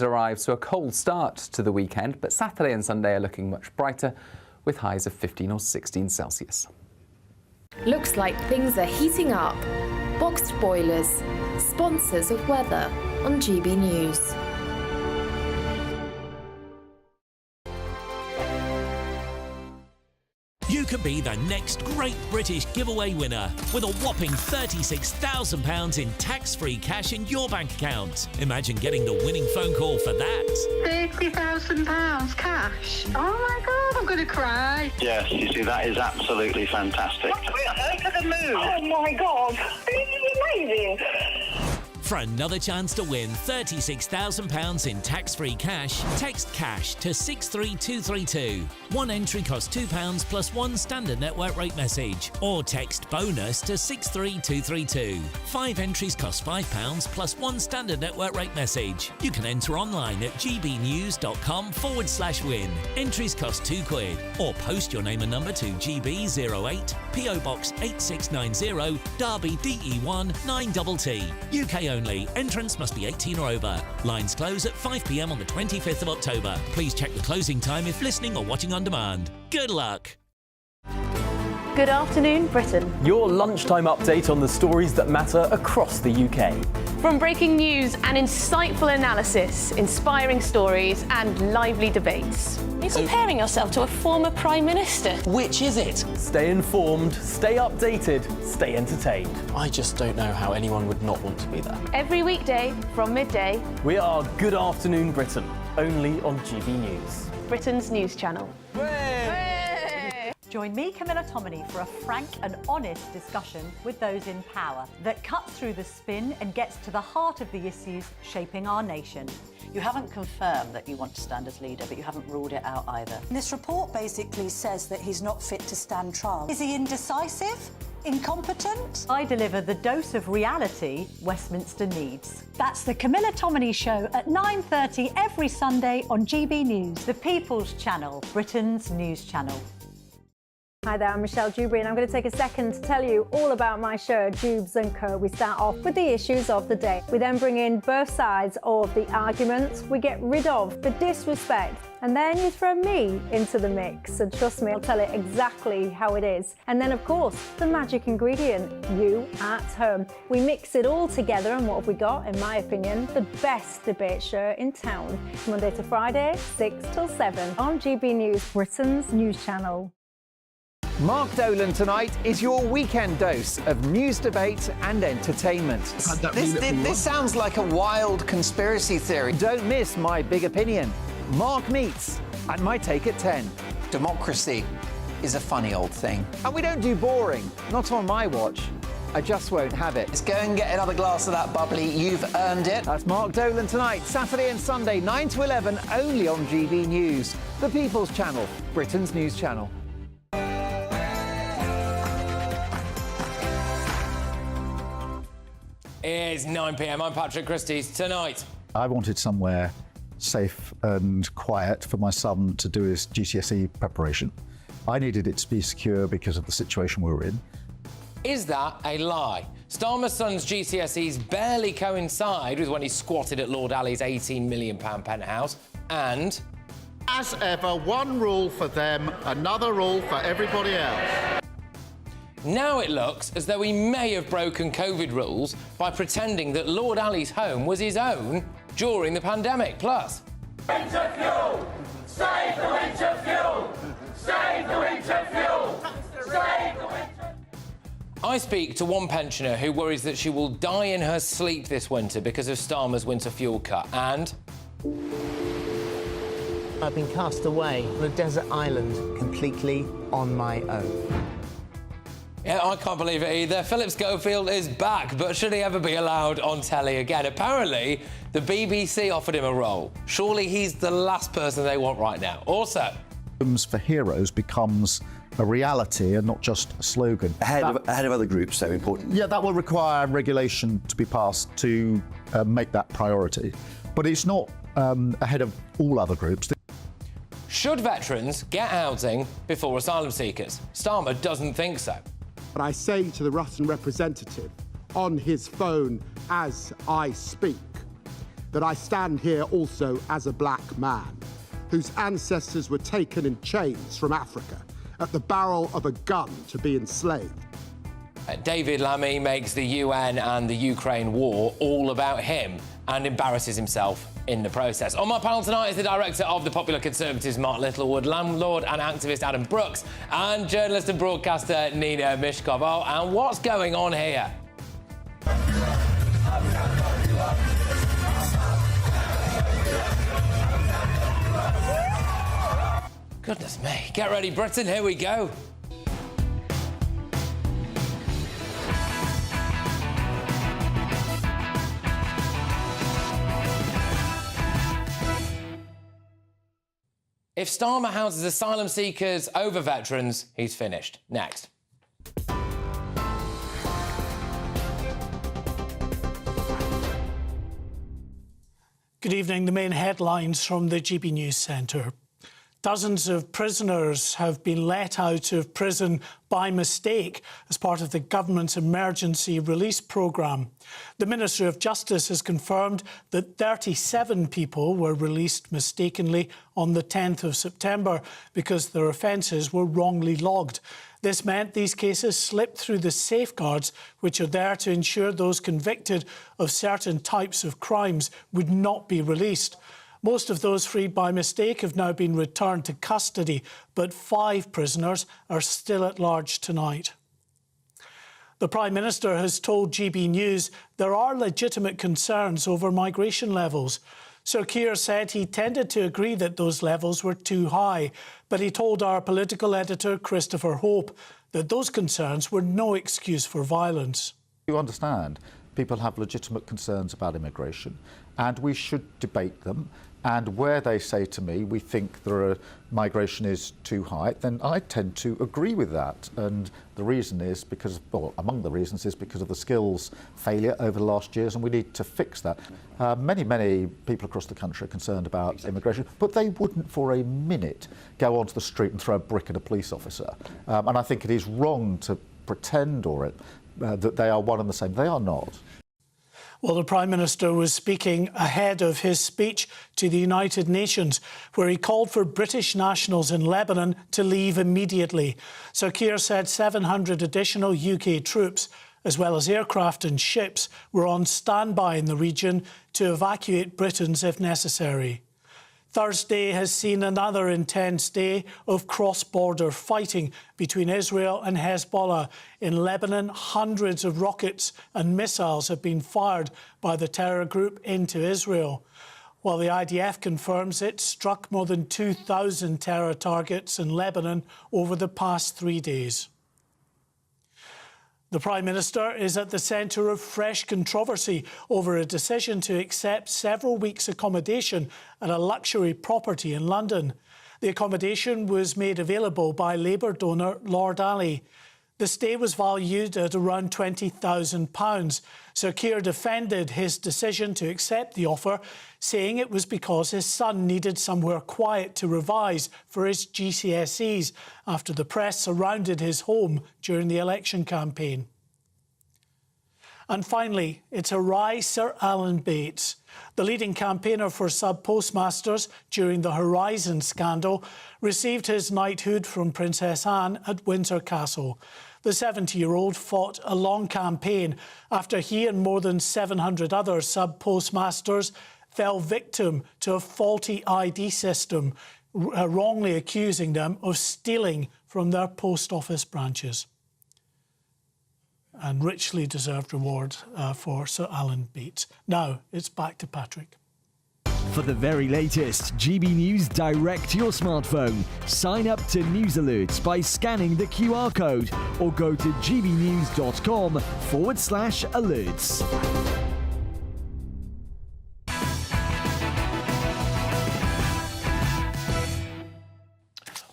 Arrives to a cold start to the weekend, but Saturday and Sunday are looking much brighter, with highs of 15 or 16 Celsius. Looks like things are heating up. Boxed boilers, sponsors of weather on GB News. You could be the next Great British Giveaway winner with a whopping £36,000 in tax-free cash in your bank account. Imagine getting the winning phone call for that. £30,000 cash? Oh my God, I'm going to cry. Yes, you see, that is absolutely fantastic. Look at the moon. Oh my God, this is amazing. For another chance to win £36,000 in tax-free cash, text cash to 63232. One entry costs £2 plus one standard network rate message, or text bonus to 63232. 5 entries cost £5 plus one standard network rate message. You can enter online at gbnews.com/win. Entries cost £2, or post your name and number to GB08 PO Box 8690 Derby DE1 9TT. UK only. Entrance must be 18 or over. Lines close at 5 p.m. on the 25th of October. Please check the closing time if listening or watching on demand. Good luck. Good afternoon, Britain. Your lunchtime update on the stories that matter across the UK. From breaking news and insightful analysis, inspiring stories and lively debates. You're comparing yourself to a former Prime Minister. Which is it? Stay informed, stay updated, stay entertained. I just don't know how anyone would not want to be there. Every weekday from midday. We are Good Afternoon Britain, only on GB News. Britain's news channel. Join me, Camilla Tominey, for a frank and honest discussion with those in power that cuts through the spin and gets to the heart of the issues shaping our nation. You haven't confirmed that you want to stand as leader, but you haven't ruled it out either. This report basically says that he's not fit to stand trial. Is he indecisive? Incompetent? I deliver the dose of reality Westminster needs. That's the Camilla Tominey Show at 9:30 every Sunday on GB News, the People's Channel, Britain's news channel. Hi there, I'm Michelle Dewberry and I'm going to take a second to tell you all about my show, Dubes & Co. We start off with the issues of the day. We then bring in both sides of the arguments. We get rid of the disrespect. And then you throw me into the mix. And trust me, I'll tell it exactly how it is. And then, of course, the magic ingredient, you at home. We mix it all together and what have we got, in my opinion, the best debate show in town. Monday to Friday, 6 till 7 on GB News, Britain's news channel. Mark Dolan tonight is your weekend dose of news, debate and entertainment. This sounds like a wild conspiracy theory. Don't miss my big opinion. Mark meets and my take at 10. Democracy is a funny old thing. And we don't do boring, not on my watch. I just won't have it. Let's go and get another glass of that bubbly. You've earned it. That's Mark Dolan tonight, Saturday and Sunday, 9 to 11, only on GB News, the People's Channel, Britain's news channel. It is 9 p.m. I'm Patrick Christys. Tonight, I wanted somewhere safe and quiet for my son to do his GCSE preparation. I needed it to be secure because of the situation we were in. is that a lie? Starmer's son's GCSEs barely coincide with when he squatted at Lord Alley's £18 million penthouse, and... As ever, one rule for them, another rule for everybody else. Now it looks as though he may have broken COVID rules by pretending that Lord Alley's home was his own during the pandemic. Plus... Winter fuel! Save the winter fuel! Save the winter fuel! Save the winter... I speak to one pensioner who worries that she will die in her sleep this winter because of Starmer's winter fuel cut, and... I've been cast away on a desert island completely on my own. Yeah, I can't believe it either. Philip Schofield is back, but should he ever be allowed on telly again? Apparently, the BBC offered him a role. Surely he's the last person they want right now. Also... Homes for Heroes becomes a reality and not just a slogan. Ahead of other groups, so important. Yeah, that will require regulation to be passed to make that priority. But it's not ahead of all other groups. Should veterans get housing before asylum seekers? Starmer doesn't think so. But I say to the Russian representative on his phone as I speak that I stand here also as a black man, whose ancestors were taken in chains from Africa at the barrel of a gun to be enslaved. David Lammy makes the UN and the Ukraine war all about him and embarrasses himself in the process. On my panel tonight is the director of the Popular Conservatives, Mark Littlewood, landlord and activist Adam Brooks, and journalist and broadcaster Nina Mishkov. Oh, and what's going on here? Goodness me. Get ready, Britain. Here we go. If Starmer houses asylum seekers over veterans, he's finished. Next. Good evening. The main headlines from the GB News Centre. Dozens of prisoners have been let out of prison by mistake as part of the government's emergency release programme. The Ministry of Justice has confirmed that 37 people were released mistakenly on the 10th of September because their offences were wrongly logged. This meant these cases slipped through the safeguards which are there to ensure those convicted of certain types of crimes would not be released. Most of those freed by mistake have now been returned to custody, but 5 prisoners are still at large tonight. The Prime Minister has told GB News there are legitimate concerns over migration levels. Sir Keir said he tended to agree that those levels were too high, but he told our political editor, Christopher Hope, that those concerns were no excuse for violence. You understand, people have legitimate concerns about immigration, and we should debate them. And where they say to me, we think migration is too high, then I tend to agree with that. And the reason is because, well, among the reasons is because of the skills failure over the last years, and we need to fix that. Many people across the country are concerned about immigration, but they wouldn't for a minute go onto the street and throw a brick at a police officer. And I think it is wrong to pretend that they are one and the same. They are not. Well, the Prime Minister was speaking ahead of his speech to the United Nations, where he called for British nationals in Lebanon to leave immediately. Sir Keir said 700 additional UK troops, as well as aircraft and ships, were on standby in the region to evacuate Britons if necessary. Thursday has seen another intense day of cross-border fighting between Israel and Hezbollah. In Lebanon, hundreds of rockets and missiles have been fired by the terror group into Israel, while the IDF confirms it struck more than 2,000 terror targets in Lebanon over the past 3 days. The Prime Minister is at the centre of fresh controversy over a decision to accept several weeks' accommodation at a luxury property in London. The accommodation was made available by Labour donor Lord Ali. The stay was valued at around £20,000. Sir Keir defended his decision to accept the offer, saying it was because his son needed somewhere quiet to revise for his GCSEs after the press surrounded his home during the election campaign. And finally, it's awry Sir Alan Bates. The leading campaigner for sub-postmasters during the Horizon scandal received his knighthood from Princess Anne at Windsor Castle. The 70-year-old fought a long campaign after he and more than 700 other sub-postmasters fell victim to a faulty ID system, wrongly accusing them of stealing from their post office branches. And richly deserved reward for Sir Alan Bates. Now, it's back to Patrick. For the very latest GB News direct to your smartphone, sign up to News Alerts by scanning the QR code or go to gbnews.com/alerts.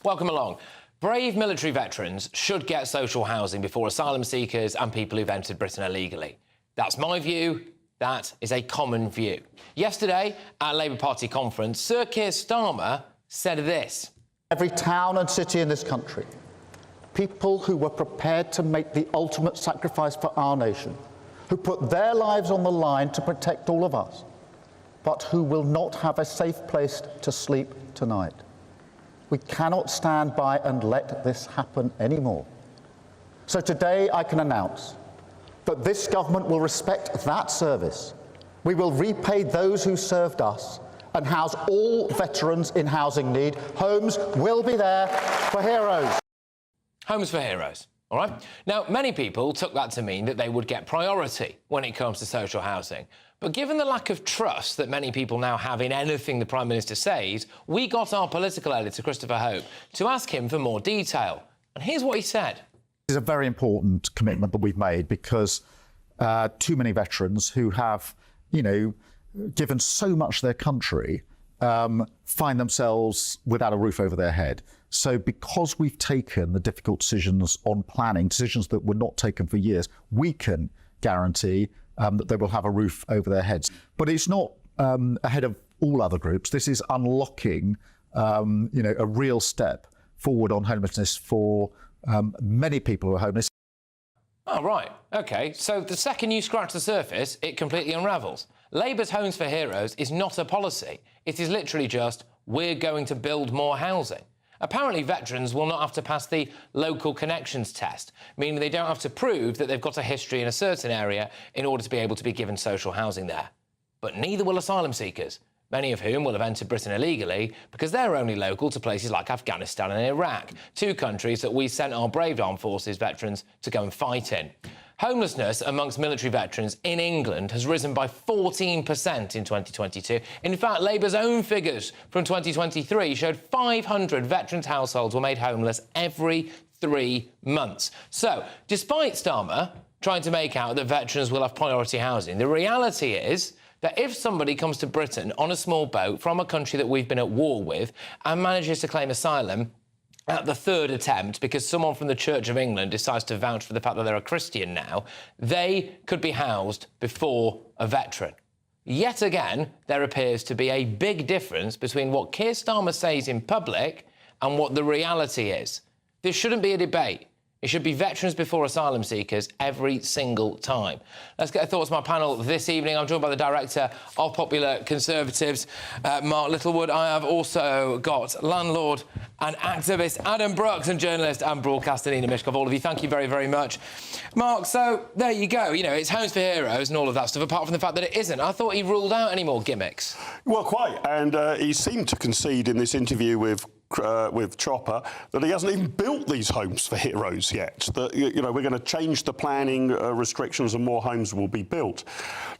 Welcome along. Brave military veterans should get social housing before asylum seekers and people who've entered Britain illegally. That's my view. That is a common view. Yesterday, at a Labour Party conference, Sir Keir Starmer said this. Every town and city in this country, people who were prepared to make the ultimate sacrifice for our nation, who put their lives on the line to protect all of us, but who will not have a safe place to sleep tonight. We cannot stand by and let this happen anymore. So today I can announce that this government will respect that service. We will repay those who served us and house all veterans in housing need. Homes will be there for heroes. Homes for heroes, all right? Now, many people took that to mean that they would get priority when it comes to social housing. But given the lack of trust that many people now have in anything the Prime Minister says, we got our political editor, Christopher Hope, to ask him for more detail. And here's what he said. It's a very important commitment that we've made because too many veterans who have, given so much to their country, find themselves without a roof over their head. So because we've taken the difficult decisions on planning, decisions that were not taken for years, we can guarantee that they will have a roof over their heads. But it's not ahead of all other groups. This is unlocking, a real step forward on homelessness for many people who are homeless. Oh, right. OK, so the second you scratch the surface, it completely unravels. Labour's Homes for Heroes is not a policy. It is literally just, we're going to build more housing. Apparently, veterans will not have to pass the local connections test, meaning they don't have to prove that they've got a history in a certain area in order to be able to be given social housing there. But neither will asylum seekers, many of whom will have entered Britain illegally because they're only local to places like Afghanistan and Iraq, two countries that we sent our brave armed forces veterans to go and fight in. Homelessness amongst military veterans in England has risen by 14% in 2022. In fact, Labour's own figures from 2023 showed 500 veterans' households were made homeless every 3 months. So, despite Starmer trying to make out that veterans will have priority housing, the reality is that if somebody comes to Britain on a small boat from a country that we've been at war with and manages to claim asylum at the third attempt because someone from the Church of England decides to vouch for the fact that they're a Christian now, they could be housed before a veteran. Yet again, there appears to be a big difference between what Keir Starmer says in public and what the reality is. This shouldn't be a debate. It should be veterans before asylum seekers every single time. Let's get thoughts from my panel this evening. I'm joined by the director of Popular Conservatives, Mark Littlewood. I have also got landlord and activist Adam Brooks and journalist and broadcaster Nina Mishkov. All of you, thank you very, very much. Mark, so there you go. It's Homes for Heroes and all of that stuff, apart from the fact that it isn't. I thought he ruled out any more gimmicks. Well, quite. And he seemed to concede in this interview with Chopper that he hasn't even built these homes for heroes yet. That we're going to change the planning restrictions and more homes will be built.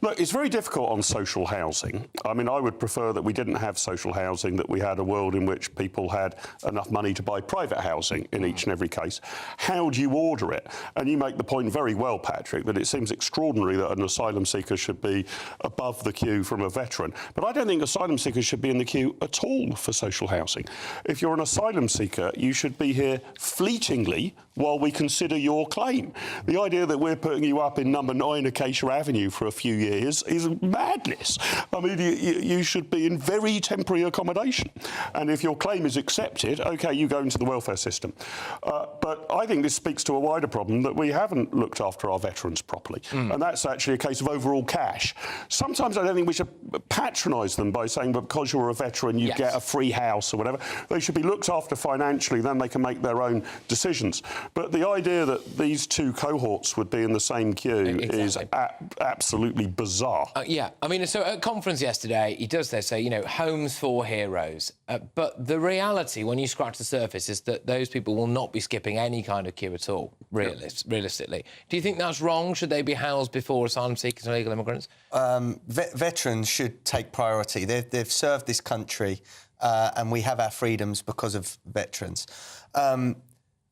Look, it's very difficult on social housing. I mean, I would prefer that we didn't have social housing, that we had a world in which people had enough money to buy private housing in each and every case. How do you order it? And you make the point very well, Patrick, that it seems extraordinary that an asylum seeker should be above the queue from a veteran. But I don't think asylum seekers should be in the queue at all for social housing. If you're an asylum seeker, you should be here fleetingly while we consider your claim. The idea that we're putting you up in number 9 Acacia Avenue for a few years is madness. I mean, you should be in very temporary accommodation. And if your claim is accepted, OK, you go into the welfare system. But I think this speaks to a wider problem that we haven't looked after our veterans properly. And that's actually a case of overall cash. Sometimes I don't think we should patronise them by saying, because you're a veteran, you get a free house or whatever. They should be looked after financially, then they can make their own decisions. But the idea that these two cohorts would be in the same queue is absolutely bizarre. Yeah, I mean, so at conference yesterday, he does say, homes for heroes. But the reality, when you scratch the surface, is that those people will not be skipping any kind of queue at all, realistically. Do you think that's wrong? Should they be housed before asylum seekers and illegal immigrants? Veterans should take priority. They've served this country. And we have our freedoms because of veterans.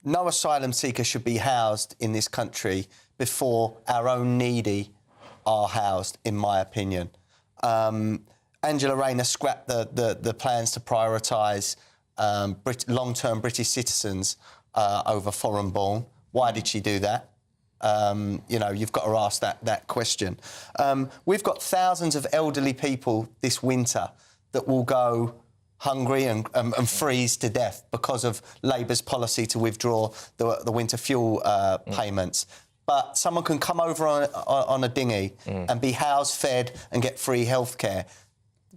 No asylum seeker should be housed in this country before our own needy are housed, in my opinion. Angela Rayner scrapped the plans to prioritise long-term British citizens over foreign-born. Why did she do that? You've got to ask that question. We've got thousands of elderly people this winter that will go hungry and freeze to death because of Labour's policy to withdraw the winter fuel payments. But someone can come over on a dinghy and be housed, fed and get free healthcare.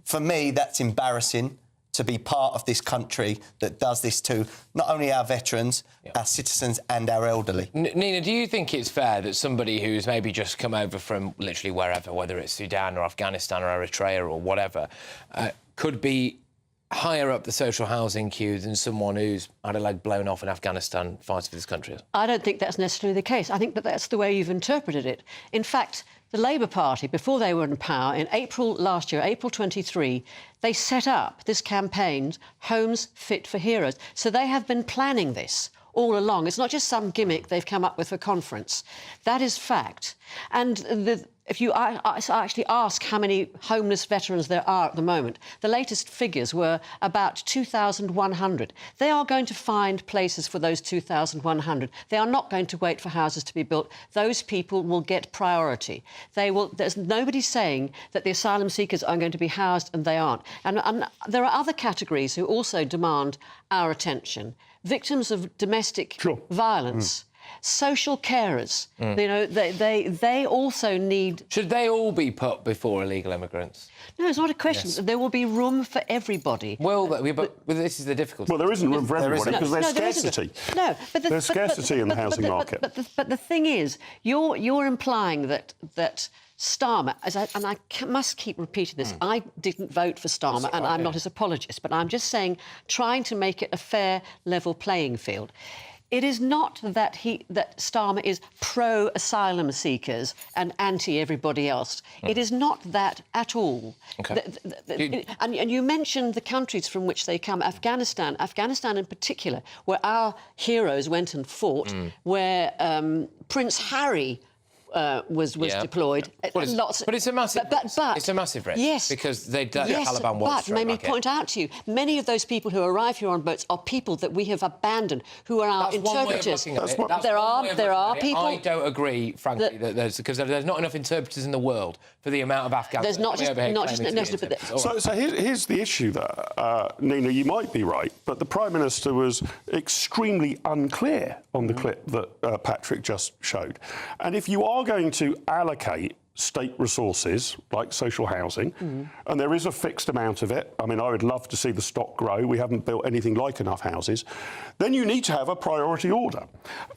For me, that's embarrassing to be part of this country that does this to not only our veterans, our citizens and our elderly. Nina, do you think it's fair that somebody who's maybe just come over from literally wherever, whether it's Sudan or Afghanistan or Eritrea or whatever, could be higher up the social housing queue than someone who's had a leg blown off in Afghanistan fighting for this country? I don't think that's necessarily the case. I think that that's the way you've interpreted it. In fact, the Labour Party, before they were in power, in April last year, April 23, they set up this campaign, Homes Fit for Heroes. So they have been planning this all along. It's not just some gimmick they've come up with for conference. That is fact. And if you actually ask how many homeless veterans there are at the moment, the latest figures were about 2,100. They are going to find places for those 2,100. They are not going to wait for houses to be built. Those people will get priority. They will. There's nobody saying that the asylum seekers are going to be housed and they aren't. And there are other categories who also demand our attention. Victims of domestic violence. Social carers, you know, they also need... Should they all be put before illegal immigrants? No, it's not a question. Yes. There will be room for everybody. Well, but this is the difficulty. Well, there isn't room for everybody because there's scarcity. No, but there's scarcity in the housing market. But the thing is, you're implying that Starmer, and I must keep repeating this, I didn't vote for Starmer, and I'm not his apologist, but I'm just saying, trying to make it a fair, level playing field. It is not that Starmer is pro-asylum seekers and anti-everybody else. It is not that at all. Okay. And you mentioned the countries from which they come. Afghanistan in particular, where our heroes went and fought, where Prince Harry was deployed. But it's a massive it's a massive risk. Yes. Because the Taliban wants but may me point out to you, many of those people who arrive here on boats are people that we have abandoned, who are our interpreters. There are people... I don't agree, frankly, that there's not enough interpreters in the world for the amount of Afghans... There's not just... So here's the issue there. Nina, you might be right, but the Prime Minister was extremely unclear on the clip that Patrick just showed. And if you are going to allocate state resources like social housing, and there is a fixed amount of it. I mean, I would love to see the stock grow. We haven't built anything like enough houses. Then you need to have a priority order.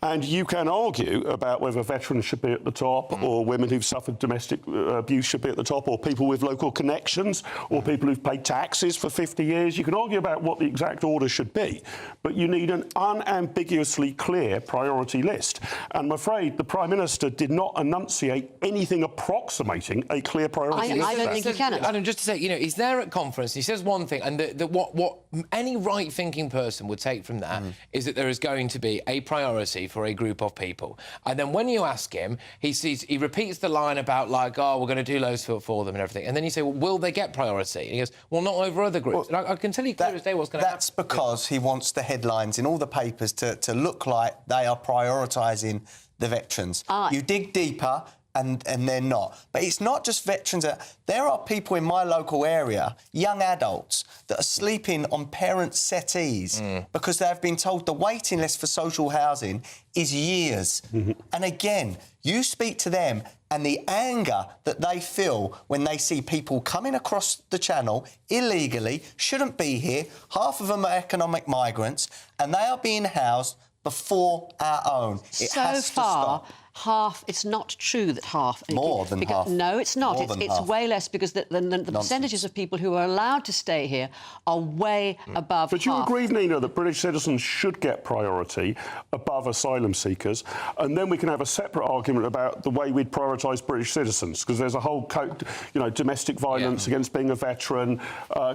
And you can argue about whether veterans should be at the top or women who've suffered domestic abuse should be at the top, or people with local connections, or people who've paid taxes for 50 years. You can argue about what the exact order should be, but you need an unambiguously clear priority list. And I'm afraid the Prime Minister did not enunciate anything approximating a clear priority list. I don't think he can. Adam, just to say, you know, he's there at conference, he says one thing, and what any right-thinking person would take from that is that there is going to be a priority for a group of people. And then when you ask him, he repeats the line about, like, oh, we're going to do loads for them and everything. And then you say, well, will they get priority? And he goes, well, not over other groups. Well, and I can tell you clear as day what's going to happen. That's because he wants the headlines in all the papers to look like they are prioritising the veterans. You dig deeper, and they're not. But it's not just veterans. There are people in my local area, young adults, that are sleeping on parents' settees because they've been told the waiting list for social housing is years. And again, you speak to them and the anger that they feel when they see people coming across the channel illegally, shouldn't be here. Half of them are economic migrants, and they are being housed before our own. It has to stop. Half, it's not true that half... More than half. No, it's not. It's way less, because the percentages of people who are allowed to stay here are way above But half. you agree, Nina, that British citizens should get priority above asylum seekers, and then we can have a separate argument about the way we'd prioritise British citizens, because there's a whole code, you know, domestic violence against being a veteran,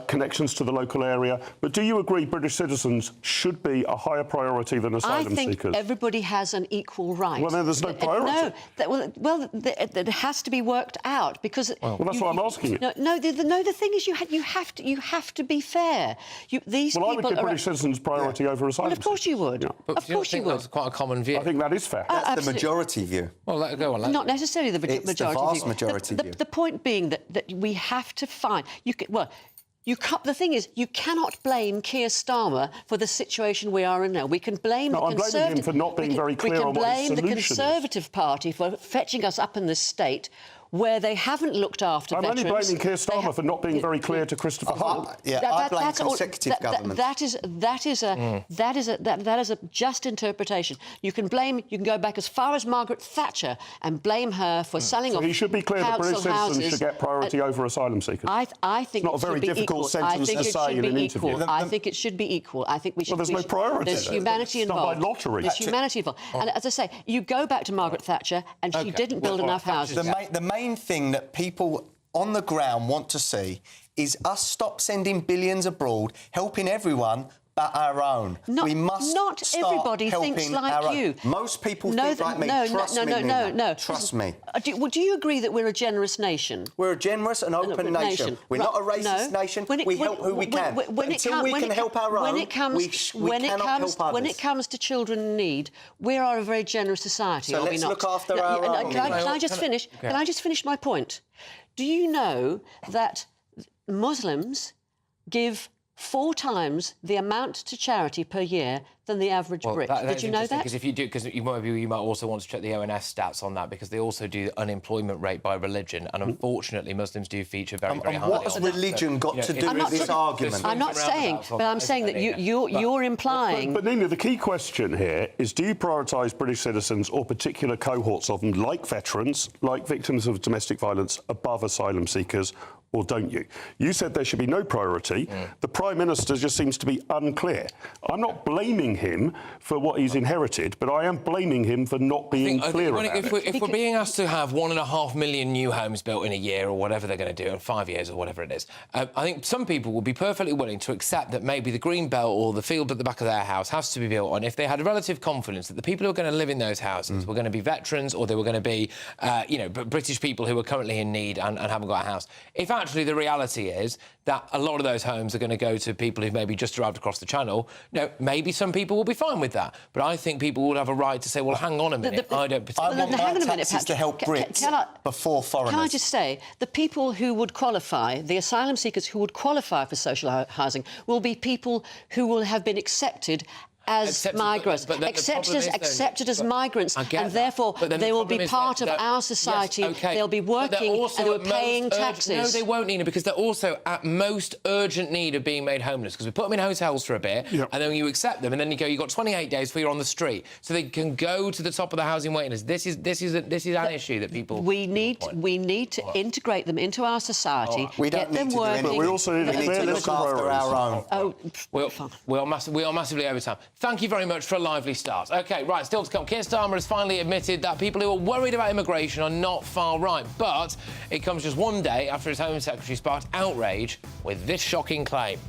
connections to the local area. But do you agree British citizens should be a higher priority than asylum seekers? I think everybody has an equal right. Well, then there's no priority. No, it has to be worked out, because... Well, that's why I'm asking you. No, the thing is you have to be fair. These well, people I would give British citizens priority over asylum. Well, of course you would. Yeah. But of course you would. That's quite a common view. I think that is fair. That's the majority view. Well, go on. Not necessarily the majority view. It's the vast majority view. The point being that we have to find... the thing is, you cannot blame Keir Starmer for the situation we are in now. We can blame the Conservative... I'm blaming him for not being very clear on what his solution is. We can blame the Conservative Party for fetching us up in this state. where they haven't looked after I'm veterans. only blaming Keir Starmer for not being very clear to Christopher Hunt. I blame consecutive governments. That is a just interpretation. You can go back as far as Margaret Thatcher and blame her for selling off. So he should be clear that British citizens should get priority over asylum seekers. I think it's not a very difficult sentence to say in an interview. I think it should be equal. I think we should. Well, there's no priority. There's humanity it's involved. Done by lottery. There's humanity involved. And as I say, you go back to Margaret Thatcher, and she didn't build enough houses. The main thing that people on the ground want to see is us stop sending billions abroad, helping everyone but our own. We must not start everybody helping thinks like our you. own. Most people think like me. Trust me, Nina. Trust me. Do you agree that we're a generous nation? We're a generous and open nation. We're not a racist nation. We help who we can. Until we can help our own, we cannot help others. When it comes to children in need, we are a very generous society, so are we let's not? Look after our own. Can I just finish? Okay. Can I just finish my point? Do you know that Muslims give 4 times the amount to charity per year than the average Brit? Did you know that? Because if you do, because you might also want to check the ONS stats on that, because they also do the unemployment rate by religion, and unfortunately, Muslims do feature very, very highly. What has religion got to do with this argument? I'm not saying, but I'm saying that you're implying. But Nina, the key question here is: do you prioritise British citizens or particular cohorts of them, like veterans, like victims of domestic violence, above asylum seekers? Or don't you? You said there should be no priority. The Prime Minister just seems to be unclear. I'm not blaming him for what he's inherited, but I am blaming him for not being clear about it. If we're being asked to have 1.5 million new homes built in a year or whatever they're going to do, in 5 years or whatever it is, I think some people would be perfectly willing to accept that maybe the green belt or the field at the back of their house has to be built on if they had relative confidence that the people who are going to live in those houses were going to be veterans or they were going to be, British people who are currently in need and haven't got a house. If actually the reality is that a lot of those homes are going to go to people who've maybe just arrived across the channel, maybe some people will be fine with that. But I think people would have a right to say, well, hang on a minute, I don't particularly... I want my taxes to help Brits before foreigners. Can I just say, the people who would qualify, the asylum seekers who would qualify for social housing, will be people who will have been accepted as migrants, accepted as migrants, and therefore they will be part of our society. Yes, okay. They'll be working and they'll be paying taxes. No, they won't, Nina, because they're also at most urgent need of being made homeless, because we put them in hotels for a bit, and then you accept them, and then you've got 28 days before you're on the street, so they can go to the top of the housing waiting list. This is an issue that people. We need to integrate them into our society. We don't get them working. But we also need to look after our own. We are massively over time. Thank you very much for a lively start. OK, right, still to come. Keir Starmer has finally admitted that people who are worried about immigration are not far right, but it comes just one day after his Home Secretary sparked outrage with this shocking claim.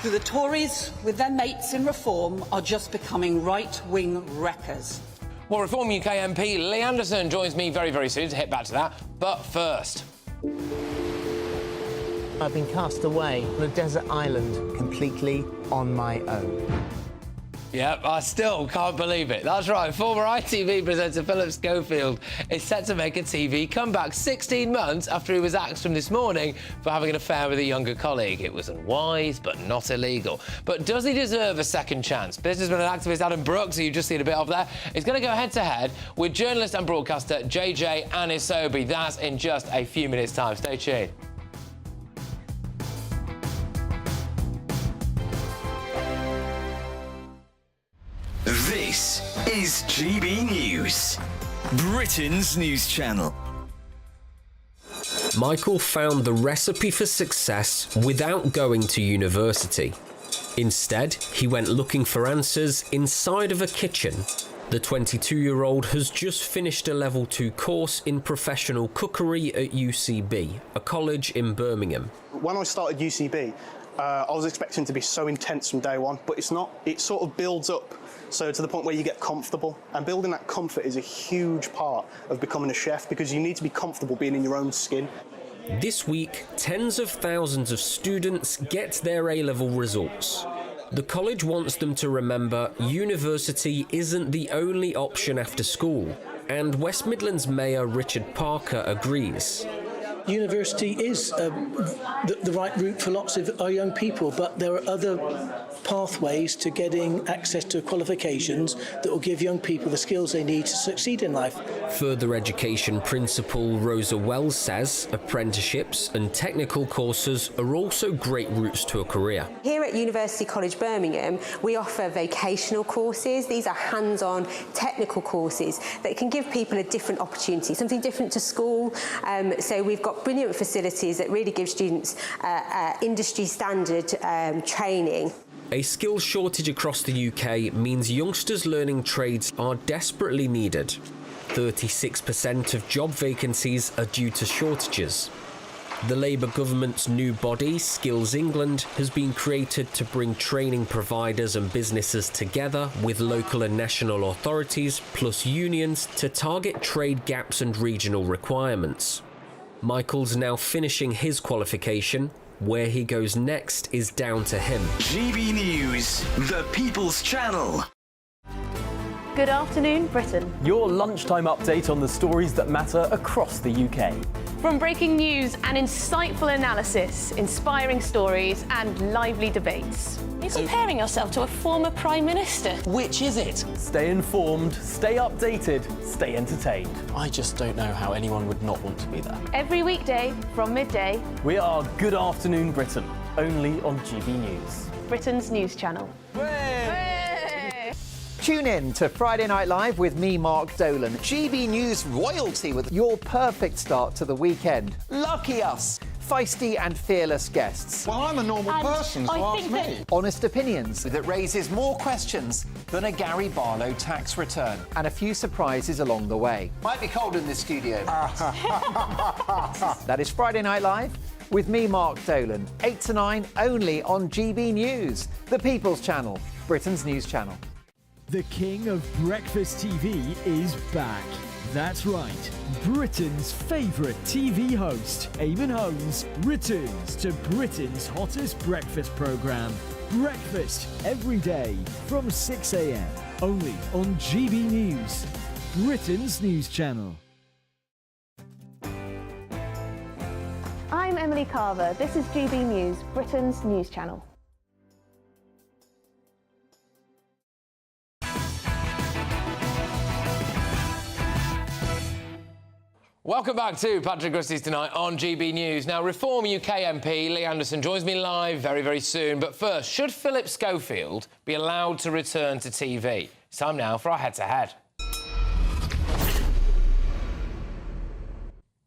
The Tories, with their mates in Reform, are just becoming right-wing wreckers. Well, Reform UK MP Lee Anderson joins me very, very soon to hit back to that. But first... I've been cast away on a desert island completely on my own. Yep, I still can't believe it. That's right, former ITV presenter Philip Schofield is set to make a TV comeback 16 months after he was axed from This Morning for having an affair with a younger colleague. It was unwise, but not illegal. But does he deserve a second chance? Businessman and activist Adam Brooks, who you've just seen a bit of there, is going to go head-to-head with journalist and broadcaster JJ Anisobi. That's in just a few minutes' time. Stay tuned. This is GB News, Britain's news channel. Michael found the recipe for success without going to university. Instead, he went looking for answers inside of a kitchen. The 22-year-old has just finished a Level 2 course in professional cookery at UCB, a college in Birmingham. When I started UCB, I was expecting to be so intense from day one, but it's not. It sort of builds up, so to the point where you get comfortable. And building that comfort is a huge part of becoming a chef, because you need to be comfortable being in your own skin. This week, tens of thousands of students get their A-level results. The college wants them to remember university isn't the only option after school, and West Midlands Mayor Richard Parker agrees. university is the right route for lots of our young people, but there are other pathways to getting access to qualifications that will give young people the skills they need to succeed in life. Further education principal Rosa Wells says apprenticeships and technical courses are also great routes to a career. Here at University College Birmingham, we offer vocational courses. These are hands-on technical courses that can give people a different opportunity, something different to school. So we've got brilliant facilities that really give students industry standard training. A skills shortage across the UK means youngsters learning trades are desperately needed. 36% of job vacancies are due to shortages. The Labour government's new body, Skills England, has been created to bring training providers and businesses together with local and national authorities plus unions to target trade gaps and regional requirements. Michael's now finishing his qualification. Where he goes next is down to him. GB News, the People's Channel. Good afternoon, Britain. Your lunchtime update on the stories that matter across the UK. From breaking news and insightful analysis, inspiring stories and lively debates. You're comparing yourself to a former Prime Minister. Which is it? Stay informed, stay updated, stay entertained. I just don't know how anyone would not want to be there. Every weekday from midday. We are Good Afternoon Britain, only on GB News. Britain's news channel. Tune in to Friday Night Live with me, Mark Dolan. GB News royalty with your perfect start to the weekend. Lucky us! Feisty and fearless guests. Well, I'm a normal person, so ask me. Honest opinions. That raises more questions than a Gary Barlow tax return. And a few surprises along the way. Might be cold in this studio. That is Friday Night Live with me, Mark Dolan. 8 to 9 only on GB News, the People's Channel, Britain's news channel. The king of breakfast TV is back. That's right, Britain's favourite TV host, Eamon Holmes, returns to Britain's hottest breakfast programme. Breakfast every day from 6 a.m. only on GB News, Britain's news channel. I'm Emily Carver. This is GB News, Britain's news channel. Welcome back to Patrick Christys tonight on GB News. Now, Reform UK MP Lee Anderson joins me live very, very soon. But first, should Philip Schofield be allowed to return to TV? It's time now for our head-to-head.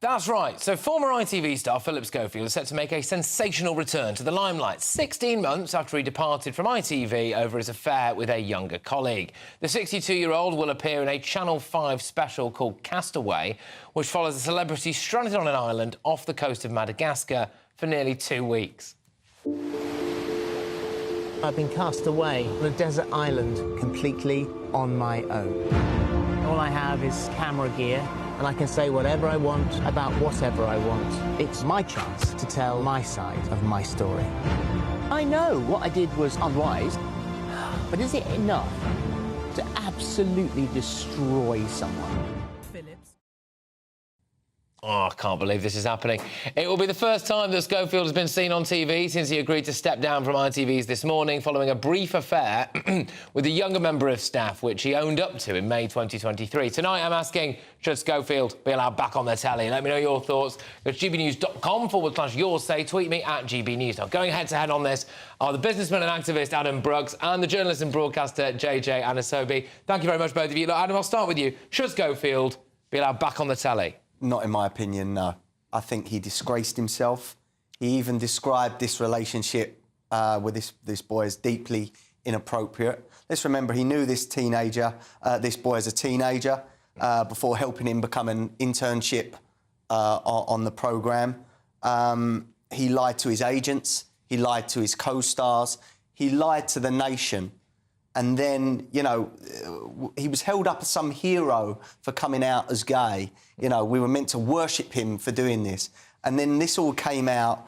That's right. So former ITV star Philip Schofield is set to make a sensational return to the limelight 16 months after he departed from ITV over his affair with a younger colleague. The 62-year-old will appear in a Channel 5 special called Castaway, which follows a celebrity stranded on an island off the coast of Madagascar for nearly 2 weeks. I've been cast away on a desert island completely on my own. All I have is camera gear, and I can say whatever I want about whatever I want. It's my chance to tell my side of my story. I know what I did was unwise, but is it enough to absolutely destroy someone? Oh, I can't believe this is happening. It will be the first time that Schofield has been seen on TV since he agreed to step down from ITV's This Morning following a brief affair with a younger member of staff, which he owned up to in May 2023. Tonight, I'm asking, should Schofield be allowed back on the telly? Let me know your thoughts. Go to gbnews.com/your say. Tweet me at GB News. Now, going head-to-head on this are the businessman and activist Adam Brooks and the journalist and broadcaster JJ Anasobi. Thank you very much, both of you. Look, Adam, I'll start with you. Should Schofield be allowed back on the telly? Not in my opinion, no. I think he disgraced himself. He even described this relationship with this boy as deeply inappropriate. Let's remember, he knew this boy as a teenager, before helping him become an internship on the programme. He lied to his agents. He lied to his co-stars. He lied to the nation. And then, you know, he was held up as some hero for coming out as gay. You know, we were meant to worship him for doing this. And then this all came out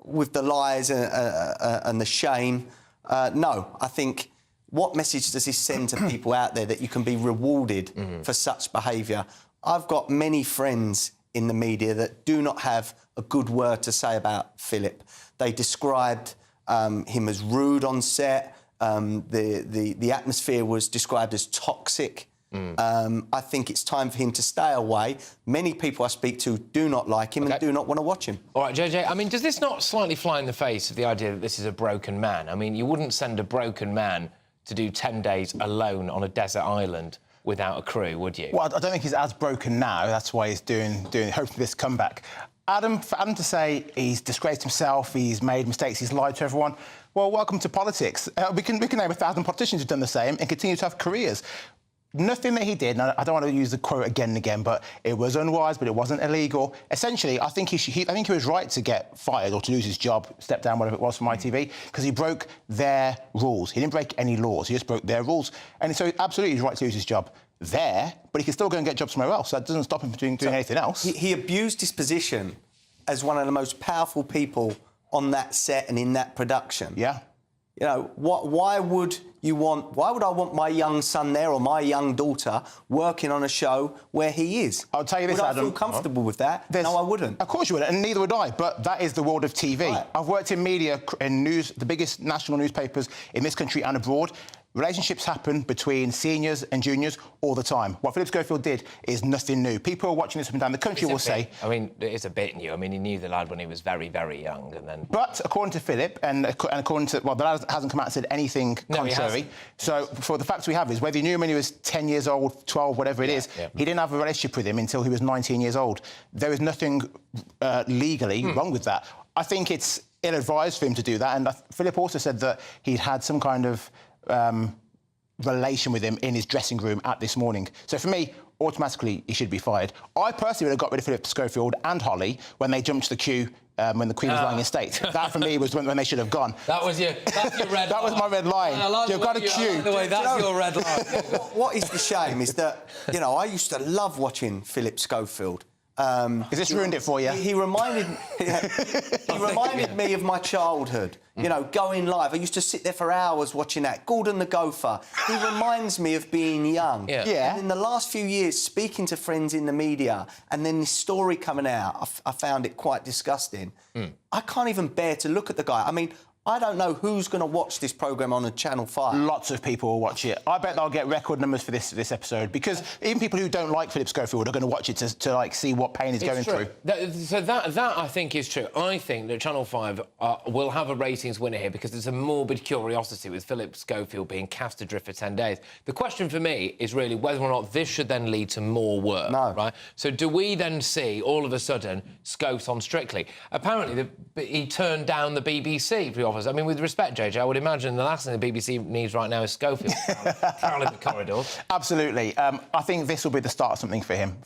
with the lies and the shame. No, I think, what message does this send to people out there that you can be rewarded for such behaviour? I've got many friends in the media that do not have a good word to say about Philip. They described him as rude on set. The atmosphere was described as toxic. I think it's time for him to stay away. Many people I speak to do not like him and do not want to watch him. All right, JJ, I mean, does this not slightly fly in the face of the idea that this is a broken man? I mean, you wouldn't send a broken man to do 10 days alone on a desert island without a crew, would you? Well, I don't think he's as broken now. That's why he's doing hopefully this comeback. For Adam to say he's disgraced himself, he's made mistakes, he's lied to everyone, well, welcome to politics. We can name 1,000 politicians who've done the same and continue to have careers. Nothing that he did, and I don't want to use the quote again and again, but it was unwise, but it wasn't illegal. Essentially, I think he was right to get fired or to lose his job, step down, whatever it was, from ITV, because he broke their rules. He didn't break any laws, he just broke their rules. And so absolutely he's right to lose his job there, but he can still go and get jobs somewhere else. That doesn't stop him from doing anything else. He abused his position as one of the most powerful people on that set and in that production. Yeah. You know, why would I want my young son there or my young daughter working on a show where he is? I'll tell you this, Adam. Would I feel comfortable with that? No, I wouldn't. Of course you wouldn't, and neither would I, but that is the world of TV. Right. I've worked in media, in news, the biggest national newspapers in this country and abroad. Relationships happen between seniors and juniors all the time. What Philip Schofield did is nothing new. People who are watching this up and down the country will say... I mean, it's a bit new. I mean, he knew the lad when he was very, very young, and then... But according to Philip, and according to... Well, the lad hasn't come out and said anything contrary. So, for the facts we have is, whether he knew him when he was 10 years old, 12, whatever it is, he didn't have a relationship with him until he was 19 years old. There is nothing legally wrong with that. I think it's ill-advised for him to do that, and Philip also said that he'd had some kind of... relation with him in his dressing room at this morning. So for me, automatically he should be fired. I personally would have got rid of Philip Schofield and Holly when they jumped to the queue when the Queen was lying in state. That for me was when they should have gone. That's your red line. That was my red line. You've got a queue. That's your red line. What is the shame is that, you know, I used to love watching Philip Schofield. Has this ruined it for you? He reminded me of my childhood. You know, going live. I used to sit there for hours watching that. Gordon the Gopher. He reminds me of being young. Yeah. And in the last few years, speaking to friends in the media, and then this story coming out, I found it quite disgusting. I can't even bear to look at the guy. I mean, I don't know who's going to watch this programme on Channel 5. Lots of people will watch it. I bet they'll get record numbers for this episode, because even people who don't like Philip Schofield are going to watch it to like, see what pain he's going through. That I think is true. I think that Channel 5 will have a ratings winner here because there's a morbid curiosity with Philip Schofield being cast adrift for 10 days. The question for me is really whether or not this should then lead to more work. No. Right? So do we then see, all of a sudden, Scopes on Strictly? Apparently, he turned down the BBC for offers. I mean, with respect, JJ, I would imagine the last thing the BBC needs right now is Schofield prowling the corridors. Absolutely. I think this will be the start of something for him,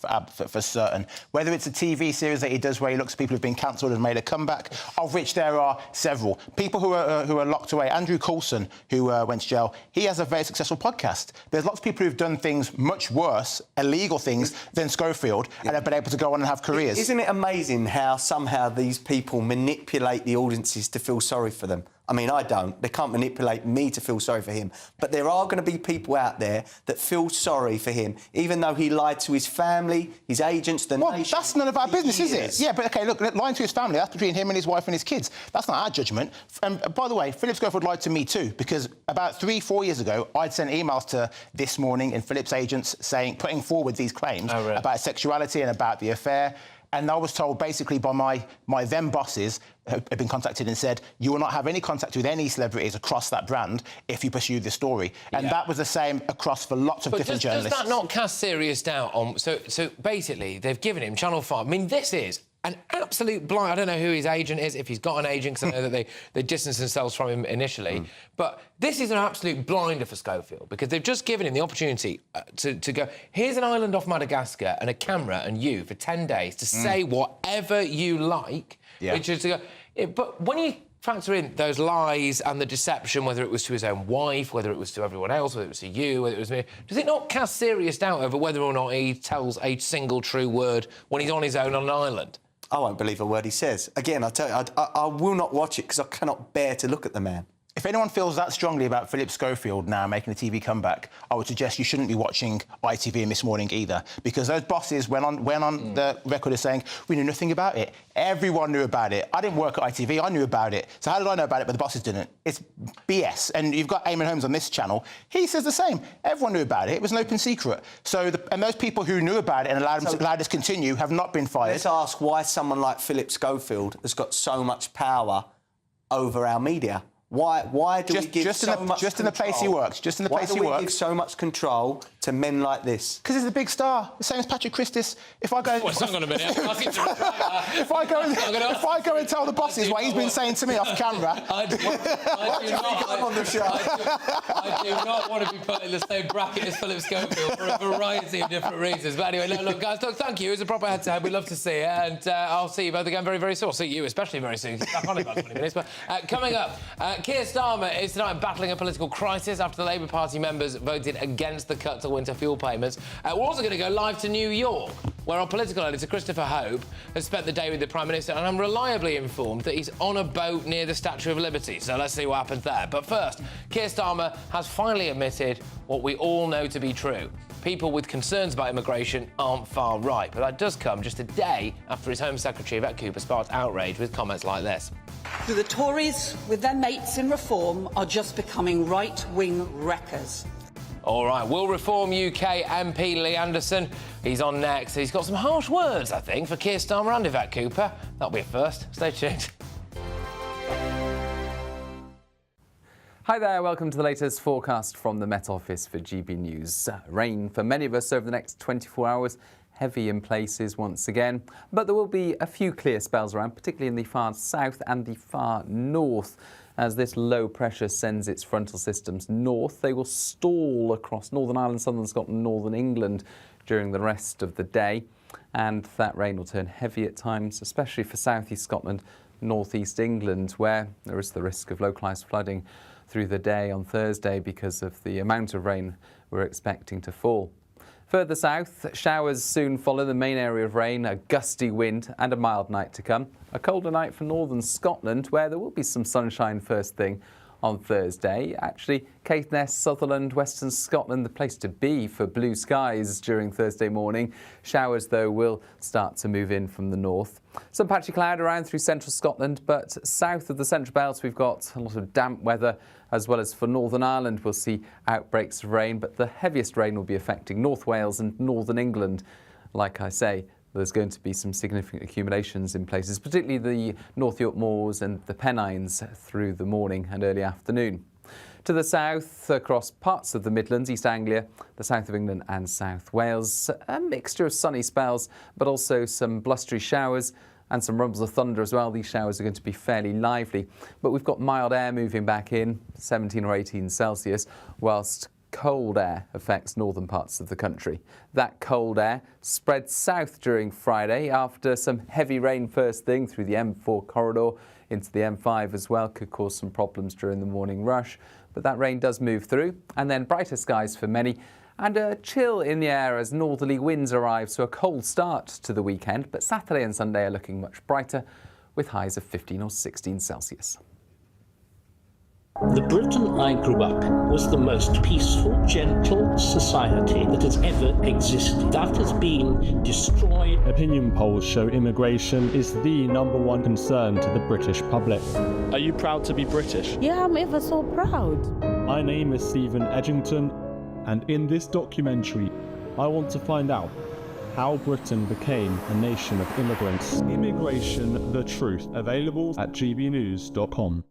for certain. Whether it's a TV series that he does where he looks at people who've been cancelled and made a comeback, of which there are several. People who are locked away. Andrew Coulson, who went to jail, he has a very successful podcast. There's lots of people who've done things much worse, illegal things, than Schofield, and have been able to go on and have careers. Isn't it amazing how somehow these people manipulate the audiences to feel sorry for them? I mean, I don't. They can't manipulate me to feel sorry for him. But there are going to be people out there that feel sorry for him, even though he lied to his family, his agents, the nation. That's none of our business, is it? Yeah, but OK, look, lying to his family, that's between him and his wife and his kids. That's not our judgment. And by the way, Philip Schofield lied to me too, because about 3-4 years ago, I'd sent emails to This Morning and Philip's agents putting forward these claims about sexuality and about the affair. And I was told, basically, by my then bosses, had been contacted and said, you will not have any contact with any celebrities across that brand if you pursue this story. And that was the same across for lots of different journalists. Does that not cast serious doubt on... So basically, they've given him Channel 5. I mean, this is an absolute blind... I don't know who his agent is, if he's got an agent, because I know that they distanced themselves from him initially. But this is an absolute blinder for Schofield, because they've just given him the opportunity to go, here's an island off Madagascar and a camera and you for 10 days to say whatever you like, which is to go... But when you factor in those lies and the deception, whether it was to his own wife, whether it was to everyone else, whether it was to you, whether it was me, does it not cast serious doubt over whether or not he tells a single true word when he's on his own on an island? I won't believe a word he says. Again, I tell you, I will not watch it because I cannot bear to look at the man. If anyone feels that strongly about Philip Schofield now making a TV comeback, I would suggest you shouldn't be watching ITV and This Morning either, because those bosses went on the record as saying, we knew nothing about it. Everyone knew about it. I didn't work at ITV, I knew about it. So how did I know about it, but the bosses didn't? It's BS. And you've got Eamon Holmes on this channel. He says the same. Everyone knew about it. It was an open secret. So, and those people who knew about it and allowed it to continue have not been fired. Let's ask why someone like Philip Schofield has got so much power over our media. Why do we give so much just in the place he works? Just in the place he works. Why do we give so much control to men like this? Because he's a big star. The same as Patrick Christys. If I go, hang on a minute. if I go and tell the bosses what he's been saying to me off camera, I do not want to be put in the same bracket as Philip Schofield for a variety of different reasons. But anyway, look, guys, thank you. It was a proper head-to-head. We'd love to see it, and I'll see you both again very, very soon. I'll see you especially very soon. Back on in about 20 minutes. But coming up, Keir Starmer is tonight battling a political crisis after the Labour Party members voted against the cut to winter fuel payments. We're also going to go live to New York, where our political editor, Christopher Hope, has spent the day with the Prime Minister, and I'm reliably informed that he's on a boat near the Statue of Liberty. So let's see what happens there. But first, Keir Starmer has finally admitted what we all know to be true. People with concerns about immigration aren't far right. But that does come just a day after his Home Secretary, Yvette Cooper, sparked outrage with comments like this. The Tories, with their mates in reform, are just becoming right-wing wreckers. All right, will Reform UK MP Lee Anderson? He's on next. He's got some harsh words, I think, for Keir Starmer and Yvette Cooper. That'll be a first. Stay tuned. Hi there, welcome to the latest forecast from the Met Office for GB News. Rain for many of us over the next 24 hours. Heavy in places once again, but there will be a few clear spells around, particularly in the far south and the far north. As this low pressure sends its frontal systems north, they will stall across Northern Ireland, southern Scotland, northern England during the rest of the day. And that rain will turn heavy at times, especially for southeast Scotland, northeast England, where there is the risk of localised flooding through the day on Thursday because of the amount of rain we're expecting to fall. Further south, showers soon follow the main area of rain, a gusty wind and a mild night to come. A colder night for northern Scotland, where there will be some sunshine first thing on Thursday. Actually, Caithness, Sutherland, Western Scotland, the place to be for blue skies during Thursday morning. Showers, though, will start to move in from the north. Some patchy cloud around through central Scotland, but south of the central belt, we've got a lot of damp weather, as well as for Northern Ireland, we'll see outbreaks of rain, but the heaviest rain will be affecting North Wales and northern England. Like I say, there's going to be some significant accumulations in places, particularly the North York Moors and the Pennines through the morning and early afternoon. To the south, across parts of the Midlands, East Anglia, the south of England and South Wales, a mixture of sunny spells, but also some blustery showers and some rumbles of thunder as well. These showers are going to be fairly lively, but we've got mild air moving back in, 17 or 18 Celsius, whilst cold air affects northern parts of the country. That cold air spreads south during Friday after some heavy rain first thing through the M4 corridor into the M5 as well. Could cause some problems during the morning rush, but that rain does move through, and then brighter skies for many and a chill in the air as northerly winds arrive, so a cold start to the weekend, but Saturday and Sunday are looking much brighter with highs of 15 or 16 Celsius. The Britain I grew up in was the most peaceful, gentle society that has ever existed. That has been destroyed. Opinion polls show immigration is the #1 concern to the British public. Are you proud to be British? Yeah, I'm ever so proud. My name is Stephen Edgington, and in this documentary, I want to find out how Britain became a nation of immigrants. Immigration, the truth. Available at gbnews.com.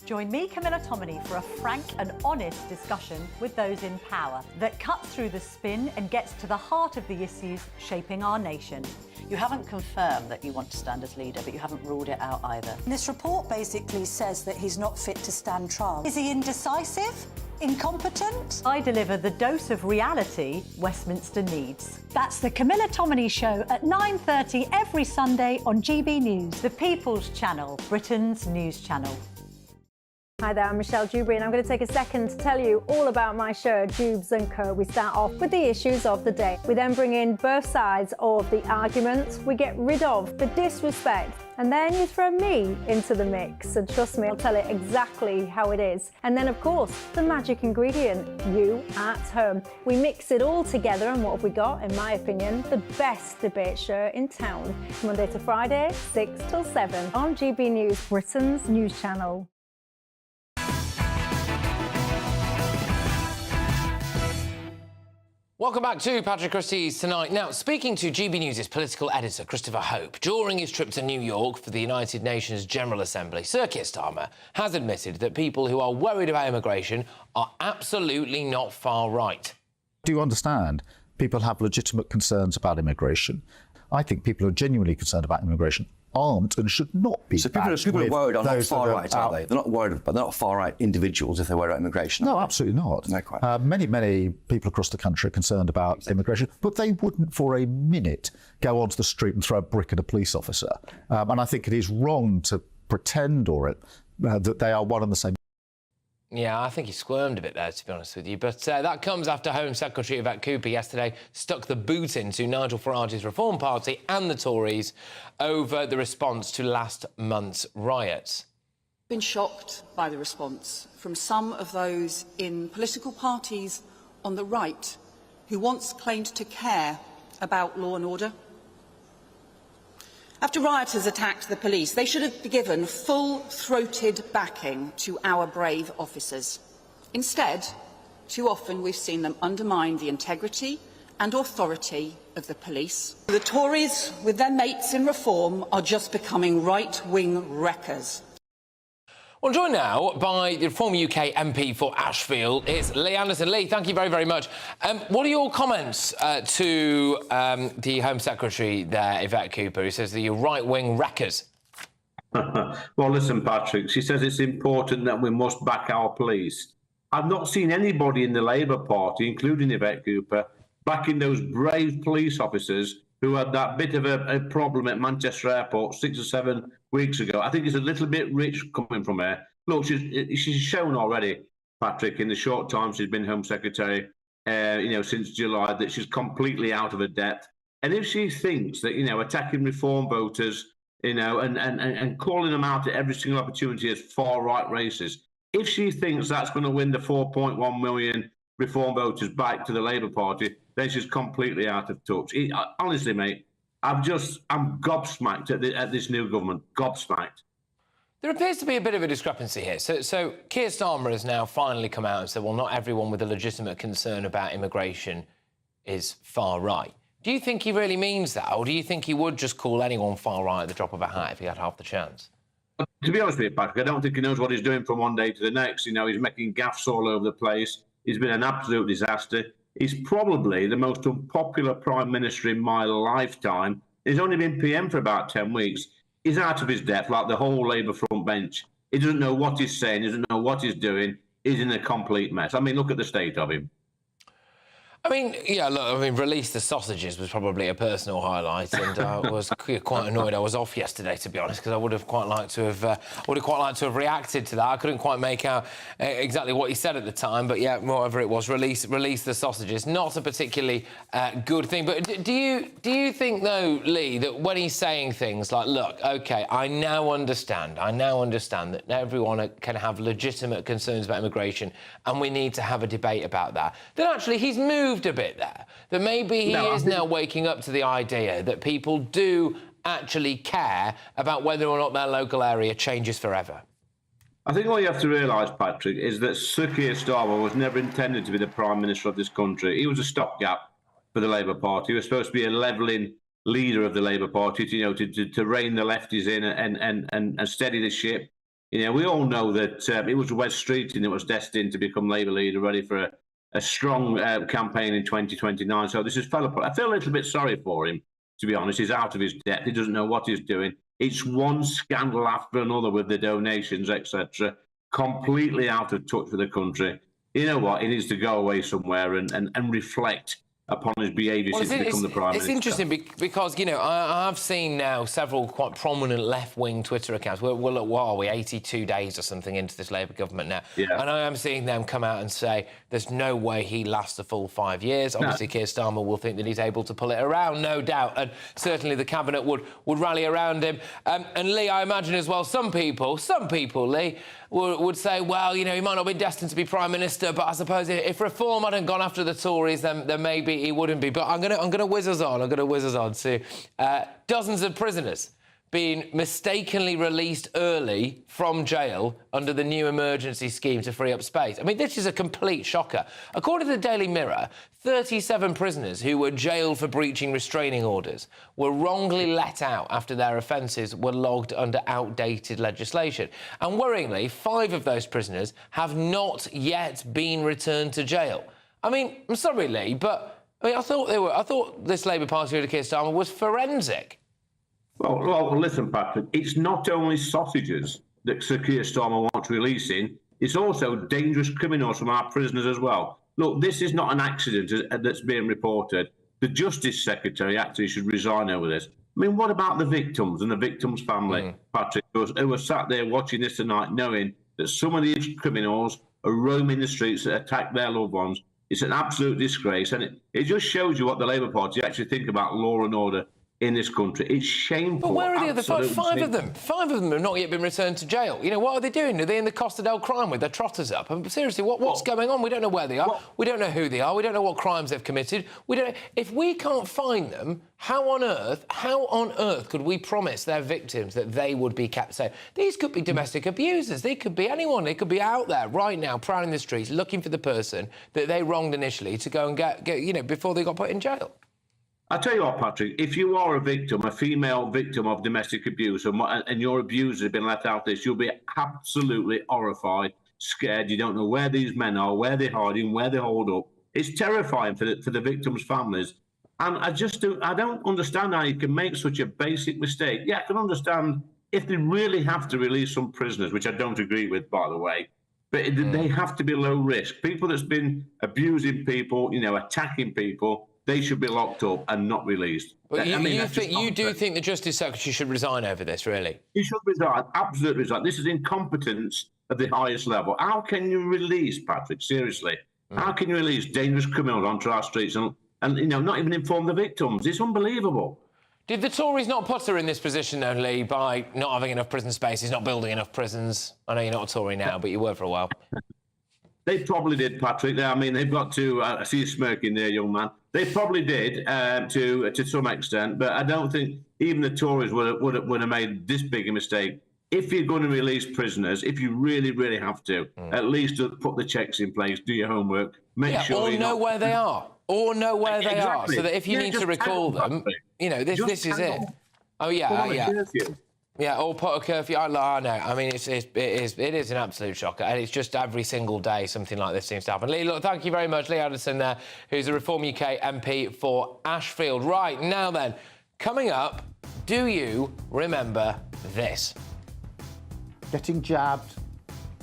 Join me, Camilla Tominey, for a frank and honest discussion with those in power that cuts through the spin and gets to the heart of the issues shaping our nation. You haven't confirmed that you want to stand as leader, but you haven't ruled it out either. This report basically says that he's not fit to stand trial. Is he indecisive? Incompetent? I deliver the dose of reality Westminster needs. That's the Camilla Tominey Show at 9:30 every Sunday on GB News, the People's Channel, Britain's news channel. Hi there, I'm Michelle Dewberry, and I'm going to take a second to tell you all about my show, Jubes & Co. We start off with the issues of the day. We then bring in both sides of the arguments. We get rid of the disrespect. And then you throw me into the mix. And trust me, I'll tell it exactly how it is. And then, of course, the magic ingredient, you at home. We mix it all together, and what have we got? In my opinion, the best debate show in town. Monday to Friday, 6 till 7 on GB News, Britain's news channel. Welcome back to Patrick Christys Tonight. Now, speaking to GB News' political editor, Christopher Hope, during his trip to New York for the United Nations General Assembly, Sir Keir Starmer has admitted that people who are worried about immigration are absolutely not far right. Do you understand? People have legitimate concerns about immigration. I think people who are genuinely concerned about immigration aren't and should not be. So people are worried are not far right, are they? They're not worried, but they're not far right individuals if they're worried about immigration. No, absolutely not. No, quite. Many people across the country are concerned about immigration, but they wouldn't for a minute go onto the street and throw a brick at a police officer. And I think it is wrong to pretend that they are one and the same. Yeah, I think he squirmed a bit there, to be honest with you. But that comes after Home Secretary Yvette Cooper yesterday stuck the boot into Nigel Farage's Reform Party and the Tories over the response to last month's riots. I've been shocked by the response from some of those in political parties on the right who once claimed to care about law and order. After rioters attacked the police, they should have given full-throated backing to our brave officers. Instead, too often we've seen them undermine the integrity and authority of the police. The Tories, with their mates in reform, are just becoming right-wing wreckers. Well, joined now by the former UK MP for Ashfield, it's Lee Anderson. Lee, thank you very, very much. What are your comments to the Home Secretary there, Yvette Cooper, who says that you're right-wing wreckers? Well, listen, Patrick, she says it's important that we must back our police. I've not seen anybody in the Labour Party, including Yvette Cooper, backing those brave police officers who had that bit of a problem at Manchester Airport 6 or 7 weeks ago. I think it's a little bit rich coming from her. Look, she's shown already, Patrick, in the short time she's been Home Secretary, since July, that she's completely out of her depth. And if she thinks that, attacking Reform voters, and calling them out at every single opportunity as far-right racists, if she thinks that's going to win the 4.1 million Reform voters back to the Labour Party, then she's completely out of touch. Honestly, mate, I'm gobsmacked at this new government. Gobsmacked. There appears to be a bit of a discrepancy here. So Keir Starmer has now finally come out and said, well, not everyone with a legitimate concern about immigration is far right. Do you think he really means that, or do you think he would just call anyone far right at the drop of a hat if he had half the chance? To be honest with you, Patrick, I don't think he knows what he's doing from one day to the next. He's making gaffes all over the place. He's been an absolute disaster. He's probably the most unpopular Prime Minister in my lifetime. He's only been PM for about 10 weeks. He's out of his depth, like the whole Labour front bench. He doesn't know what he's saying, he doesn't know what he's doing. He's in a complete mess. I mean, look at the state of him. Release the sausages was probably a personal highlight, and I was quite annoyed. I was off yesterday, to be honest, because I would have quite liked to have reacted to that. I couldn't quite make out exactly what he said at the time, but yeah, whatever it was, release the sausages. Not a particularly good thing. But do you think though, Lee, that when he's saying things like, "Look, OK, I now understand that everyone can have legitimate concerns about immigration, and we need to have a debate about that," then actually he's moved a bit there, that maybe he is now waking up to the idea that people do actually care about whether or not their local area changes forever? I think what you have to realise, Patrick, is that Sir Keir Starmer was never intended to be the Prime Minister of this country. He was a stopgap for the Labour Party. He was supposed to be a levelling leader of the Labour Party, to rein the lefties in and steady the ship. We all know that it was Wes Streeting that was destined to become Labour leader, ready for a strong campaign in 2029. So this has fell apart. I feel a little bit sorry for him, to be honest. He's out of his depth. He doesn't know what he's doing. It's one scandal after another with the donations, etc. Completely out of touch with the country. You know what? He needs to go away somewhere and reflect upon his behaviour since he become the Prime Minister. It's interesting because, you know, I've seen now several quite prominent left-wing Twitter accounts. We're what are we, 82 days or something into this Labour government now? Yeah. And I am seeing them come out and say there's no way he lasts a full 5 years. Obviously, Keir Starmer will think that he's able to pull it around, no doubt. And certainly the Cabinet would rally around him. And Lee, I imagine as well, some people, Lee, would say, well, you know, he might not be destined to be Prime Minister, but I suppose if reform hadn't gone after the Tories, then maybe he wouldn't be. But I'm gonna whiz us on. To dozens of prisoners being mistakenly released early from jail under the new emergency scheme to free up space. I mean, this is a complete shocker. According to the Daily Mirror, 37 prisoners who were jailed for breaching restraining orders were wrongly let out after their offences were logged under outdated legislation. And worryingly, 5 of those prisoners have not yet been returned to jail. I mean, I'm sorry, Lee, but I thought this Labour Party leader, Keir Starmer, was forensic. Well, listen, Patrick, it's not only sausages that Sir Keir Starmer wants releasing, it's also dangerous criminals from our prisoners as well. Look, this is not an accident that's being reported. The Justice Secretary actually should resign over this. I mean, what about the victims and the victims' family, Patrick, who were sat there watching this tonight knowing that some of these criminals are roaming the streets that attack their loved ones? It's an absolute disgrace, and it just shows you what the Labour Party actually think about law and order in this country. It's shameful. But where are the other 5? 5 of shameful. them. 5 of them have not yet been returned to jail. You know, what are they doing? Are they in the Costa del Crime with their trotters up? I mean, seriously, what's going on? We don't know where they are. We don't know who they are. We don't know what crimes they've committed. If we can't find them, how on earth could we promise their victims that they would be kept safe? These could be domestic abusers. They could be anyone. They could be out there right now, prowling the streets, looking for the person that they wronged initially to go and get you know, before they got put in jail. I tell you what, Patrick, if you are a victim, a female victim of domestic abuse, and your abuser has been let out this, you'll be absolutely horrified, scared. You don't know where these men are, where they're hiding, where they're holed up. It's terrifying for the victims' families. And I don't understand how you can make such a basic mistake. Yeah, I can understand if they really have to release some prisoners, which I don't agree with, by the way, but they have to be low risk. People that's been abusing people, you know, attacking people, they should be locked up and not released. But you do think the Justice Secretary should resign over this, really? He should resign, absolutely resign. This is incompetence at the highest level. How can you release, Patrick, seriously? How can you release dangerous criminals onto our streets and you know, not even inform the victims? It's unbelievable. Did the Tories not put her in this position, though, Lee, by not having enough prison spaces, not building enough prisons? I know you're not a Tory now, but you were for a while. They probably did, Patrick. I mean, they've got to... I see you smirking there, young man. They probably did to some extent, but I don't think even the Tories would have made this big a mistake. If you're going to release prisoners, if you really, really have to, at least put the checks in place, do your homework, make sure you know where they are. Or know where they are, so that if you need to recall them, you know, this is it. Oh, yeah. Yeah, or put a curfew. I know. I mean, it is an absolute shocker, and it's just every single day something like this seems to happen. Lee, look, thank you very much, Lee Addison there, who's a Reform UK MP for Ashfield. Right, now then, coming up, do you remember this? Getting jabbed,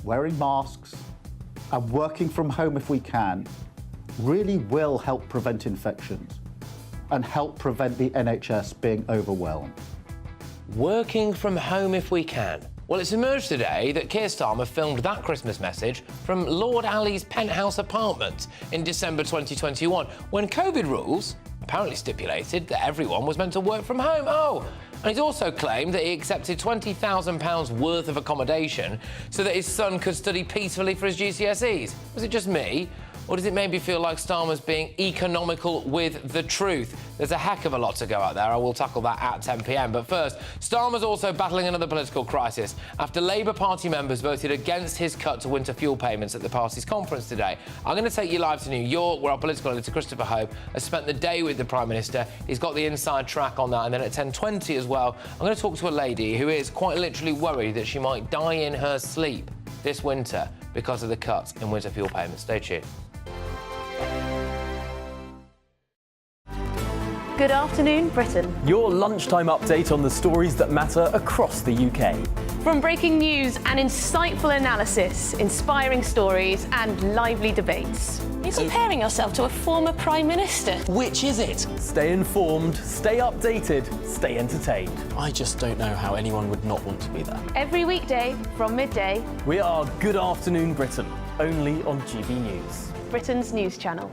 wearing masks, and working from home if we can really will help prevent infections and help prevent the NHS being overwhelmed. Working from home if we can. Well, it's emerged today that Keir Starmer filmed that Christmas message from Lord Ali's penthouse apartment in December 2021, when COVID rules apparently stipulated that everyone was meant to work from home. Oh, and he's also claimed that he accepted £20,000 worth of accommodation so that his son could study peacefully for his GCSEs. Was it just me? Or does it maybe feel like Starmer's being economical with the truth? There's a heck of a lot to go out there. I will tackle that at 10 p.m. But first, Starmer's also battling another political crisis after Labour Party members voted against his cut to winter fuel payments at the party's conference today. I'm going to take you live to New York, where our political editor, Christopher Hope, has spent the day with the Prime Minister. He's got the inside track on that. And then at 10:20 as well, I'm going to talk to a lady who is quite literally worried that she might die in her sleep this winter because of the cuts in winter fuel payments. Stay tuned. Good afternoon, Britain. Your lunchtime update on the stories that matter across the UK. From breaking news and insightful analysis, inspiring stories and lively debates. You're comparing yourself to a former Prime Minister. Which is it? Stay informed, stay updated, stay entertained. I just don't know how anyone would not want to be there. Every weekday from midday, We are Good Afternoon Britain, only on GB News. Britain's news channel.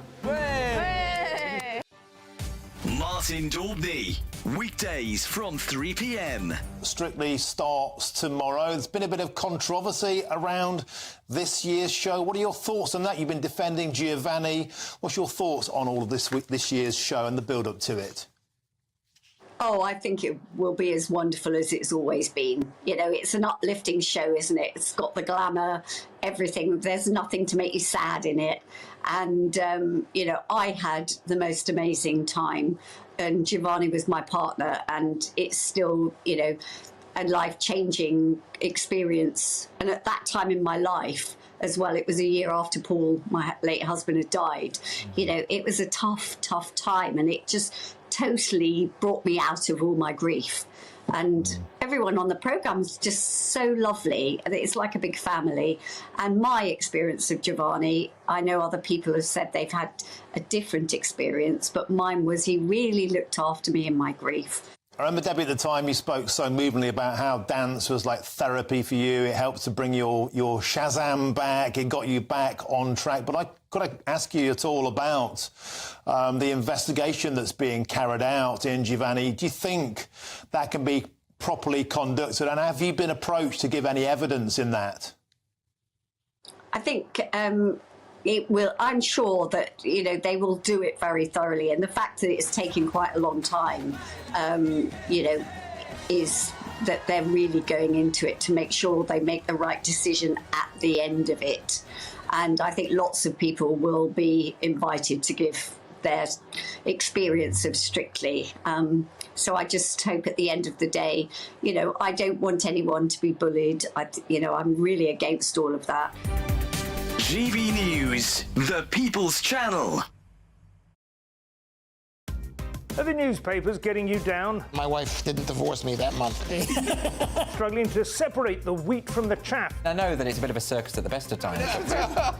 Martin Daubney, weekdays from 3 p.m. Strictly starts tomorrow. There's been a bit of controversy around this year's show. What are your thoughts on that? You've been defending Giovanni. What's your thoughts on all of this year's show and the build-up to it? Oh, I think it will be as wonderful as it's always been. You know, it's an uplifting show, isn't it? It's got the glamour, everything. There's nothing to make you sad in it. And, you know, I had the most amazing time. And Giovanni was my partner. And it's still, you know, a life-changing experience. And at that time in my life as well, it was a year after Paul, my late husband, had died. You know, it was a tough, tough time. And it just totally brought me out of all my grief. And everyone on the programme is just so lovely. It's like a big family. And my experience of Giovanni, I know other people have said they've had a different experience, but mine was he really looked after me in my grief. I remember, Debbie, at the time you spoke so movingly about how dance was like therapy for you. It helped to bring your Shazam back. It got you back on track. But I got to ask you at all about the investigation that's being carried out in Giovanni. Do you think that can be properly conducted? And have you been approached to give any evidence in that? I think it will. I'm sure that, you know, they will do it very thoroughly. And the fact that it's taken quite a long time, you know, is that they're really going into it to make sure they make the right decision at the end of it. And I think lots of people will be invited to give their experience of Strictly. So I just hope at the end of the day, you know, I don't want anyone to be bullied. You know, I'm really against all of that. GB News, the People's Channel. Are the newspapers getting you down? My wife didn't divorce me that month. Struggling to separate the wheat from the chaff? I know that it's a bit of a circus at the best of times.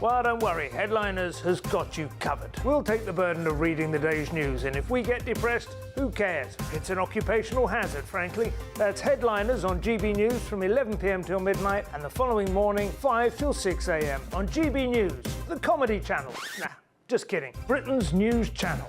Well, don't worry. Headliners has got you covered. We'll take the burden of reading the day's news, and if we get depressed, who cares? It's an occupational hazard, frankly. That's Headliners on GB News from 11 p.m. till midnight, and the following morning, 5 till 6 a.m. on GB News, the comedy channel. Nah, just kidding. Britain's news channel.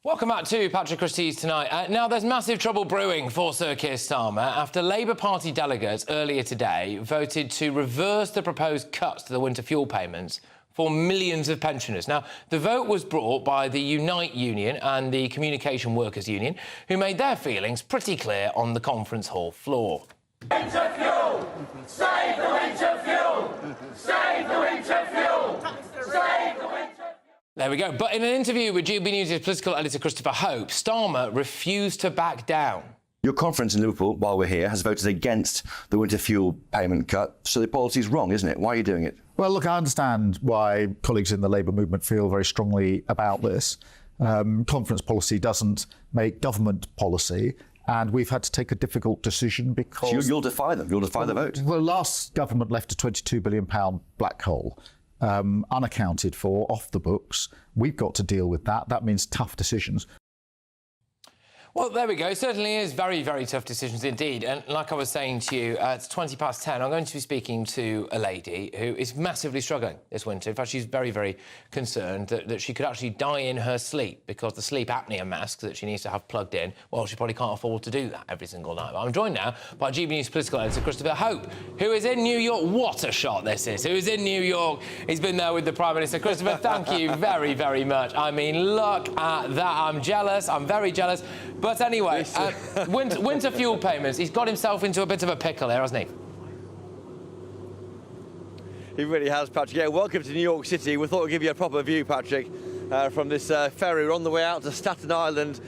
Welcome back to Patrick Christys tonight. Now, there's massive trouble brewing for Sir Keir Starmer after Labour Party delegates earlier today voted to reverse the proposed cuts to the winter fuel payments for millions of pensioners. Now, the vote was brought by the Unite Union and the Communication Workers Union, who made their feelings pretty clear on the conference hall floor. Winter fuel! Save the winter fuel! Save the winter fuel! Save the winter... There we go. But in an interview with GB News' political editor Christopher Hope, Starmer refused to back down. Your conference in Liverpool, while we're here, has voted against the winter fuel payment cut. So the policy's wrong, isn't it? Why are you doing it? Well, look, I understand why colleagues in the Labour movement feel very strongly about this. Conference policy doesn't make government policy. And we've had to take a difficult decision because... So you'll defy them? You'll defy the vote? Well, last government left a £22 billion black hole. Unaccounted for, off the books. We've got to deal with that. That means tough decisions. Well, there we go. It certainly is very, very tough decisions indeed. And like I was saying to you, it's 10 past. I'm going to be speaking to a lady who is massively struggling this winter. In fact, she's very, very concerned that she could actually die in her sleep because the sleep apnea mask that she needs to have plugged in, well, she probably can't afford to do that every single night. But I'm joined now by GB News political editor Christopher Hope, who is in New York. What a shot this is. Who is in New York. He's been there with the Prime Minister. Christopher, thank you very, very much. I mean, look at that. I'm jealous. I'm very jealous. But anyway, winter fuel payments, he's got himself into a bit of a pickle here, hasn't he? He really has, Patrick. Yeah, welcome to New York City. We thought we'd give you a proper view, Patrick, from this ferry. We're on the way out to Staten Island.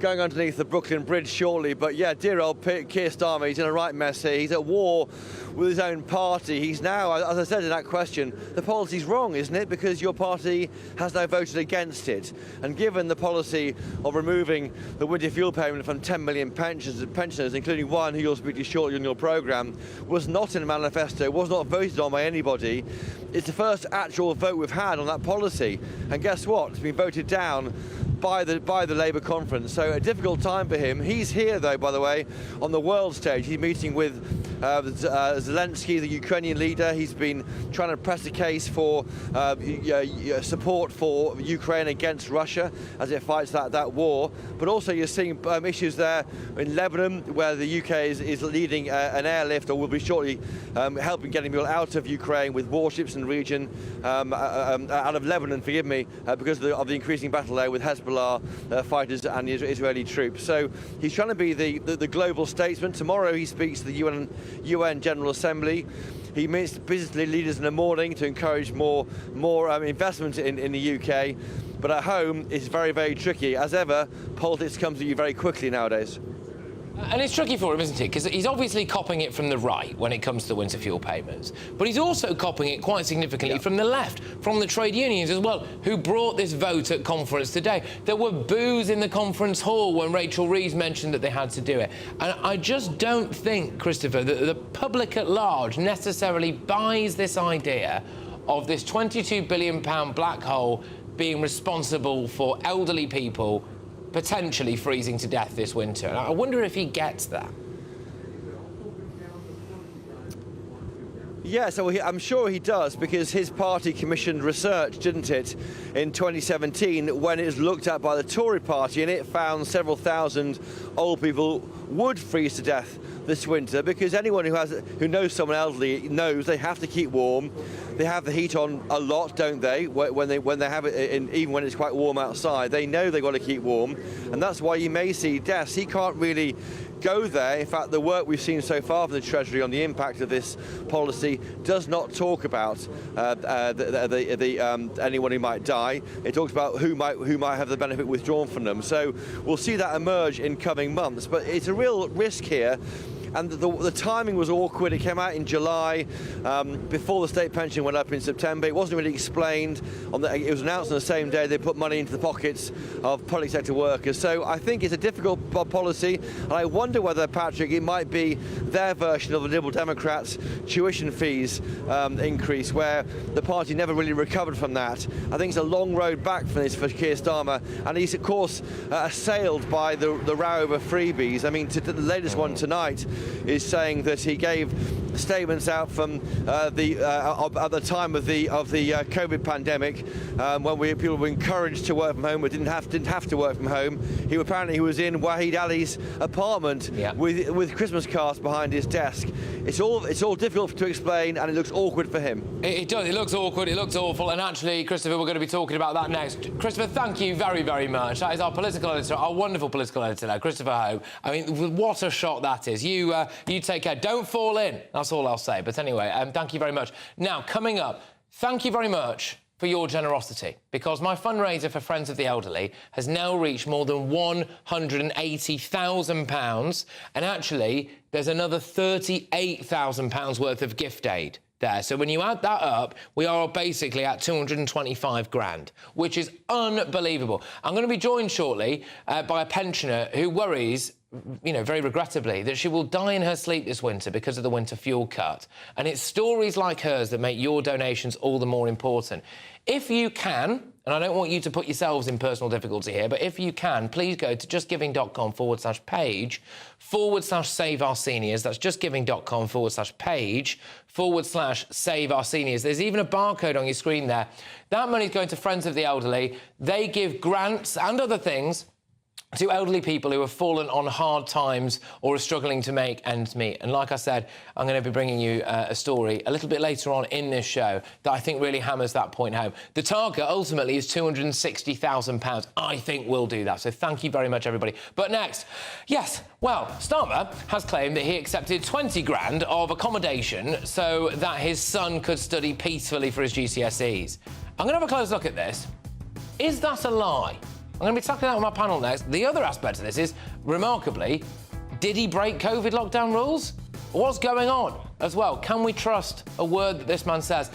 going underneath the Brooklyn Bridge shortly. But yeah, dear old Keir Starmer, he's in a right mess here. He's at war with his own party. He's now, as I said in that question, the policy's wrong, isn't it? Because your party has now voted against it. And given the policy of removing the winter fuel payment from 10 million pensioners, including one who you'll speak to shortly on your programme, was not in a manifesto, was not voted on by anybody. It's the first actual vote we've had on that policy. And guess what? It's been voted down by the Labour conference. So a difficult time for him. He's here, though, by the way, on the world stage. He's meeting with Zelensky, the Ukrainian leader. He's been trying to press a case for support for Ukraine against Russia as it fights that war. But also you're seeing issues there in Lebanon, where the UK is leading an airlift, or will be shortly helping getting people out of Ukraine with warships in the region, out of Lebanon, forgive me, because of the increasing battle there with Hezbollah fighters and Israeli troops. So he's trying to be the global statesman. Tomorrow he speaks to the UN General Assembly. He meets business leaders in the morning to encourage more investment in the UK. But at home, it's very, very tricky. As ever, politics comes at you very quickly nowadays. And it's tricky for him, isn't it? Because he's obviously copying it from the right when it comes to the winter fuel payments. But he's also copying it quite significantly from the left, from the trade unions as well, who brought this vote at conference today. There were boos in the conference hall when Rachel Reeves mentioned that they had to do it. And I just don't think, Christopher, that the public at large necessarily buys this idea of this £22 billion black hole being responsible for elderly people potentially freezing to death this winter. And I wonder if he gets that. Yeah, so I'm sure he does, because his party commissioned research, didn't it, in 2017 when it was looked at by the Tory party, and it found several thousand old people would freeze to death this winter, because anyone who knows someone elderly knows they have to keep warm. They have the heat on a lot, don't they? When they have it, even when it's quite warm outside, they know they've got to keep warm, and that's why you may see deaths. He can't really go there. In fact, the work we've seen so far from the Treasury on the impact of this policy does not talk about anyone who might die. It talks about who might have the benefit withdrawn from them. So we'll see that emerge in coming months. But it's a real risk here. And the timing was awkward. It came out in July, before the state pension went up in September. It wasn't really explained. It was announced on the same day they put money into the pockets of public sector workers. So I think it's a difficult policy. And I wonder whether, Patrick, it might be their version of the Liberal Democrats' tuition fees increase, where the party never really recovered from that. I think it's a long road back for this for Keir Starmer. And he's, of course, assailed by the row over freebies. I mean, the latest one tonight is saying that he gave statements out from at the time of the COVID pandemic, when people were encouraged to work from home, but didn't have to work from home. He was in Wahid Ali's apartment with Christmas cards behind his desk. It's all difficult to explain, and it looks awkward for him. It does. It looks awkward. It looks awful. And actually, Christopher, we're going to be talking about that next. Christopher, thank you very, very much. That is our political editor, our wonderful political editor now, Christopher Hope. I mean, what a shot that is. You take care. Don't fall in. That's all I'll say. But anyway, thank you very much. Now, coming up, thank you very much for your generosity, because my fundraiser for Friends of the Elderly has now reached more than £180,000, and actually there's another £38,000 worth of gift aid there. So when you add that up, we are basically at 225 grand, which is unbelievable. I'm going to be joined shortly by a pensioner who worries, you know, very regrettably, that she will die in her sleep this winter because of the winter fuel cut. And it's stories like hers that make your donations all the more important. If you can, and I don't want you to put yourselves in personal difficulty here, but if you can, please go to justgiving.com/page/Save Our Seniors. That's justgiving.com/page/Save Our Seniors. There's even a barcode on your screen there. That money's going to Friends of the Elderly. They give grants and other things to elderly people who have fallen on hard times or are struggling to make ends meet. And like I said, I'm going to be bringing you a story a little bit later on in this show that I think really hammers that point home. The target ultimately is £260,000. I think we'll do that. So thank you very much, everybody. But next, yes, well, Starmer has claimed that he accepted 20 grand of accommodation so that his son could study peacefully for his GCSEs. I'm going to have a close look at this. Is that a lie? I'm going to be tackling that with my panel next. The other aspect of this is, remarkably, did he break COVID lockdown rules? What's going on as well? Can we trust a word that this man says?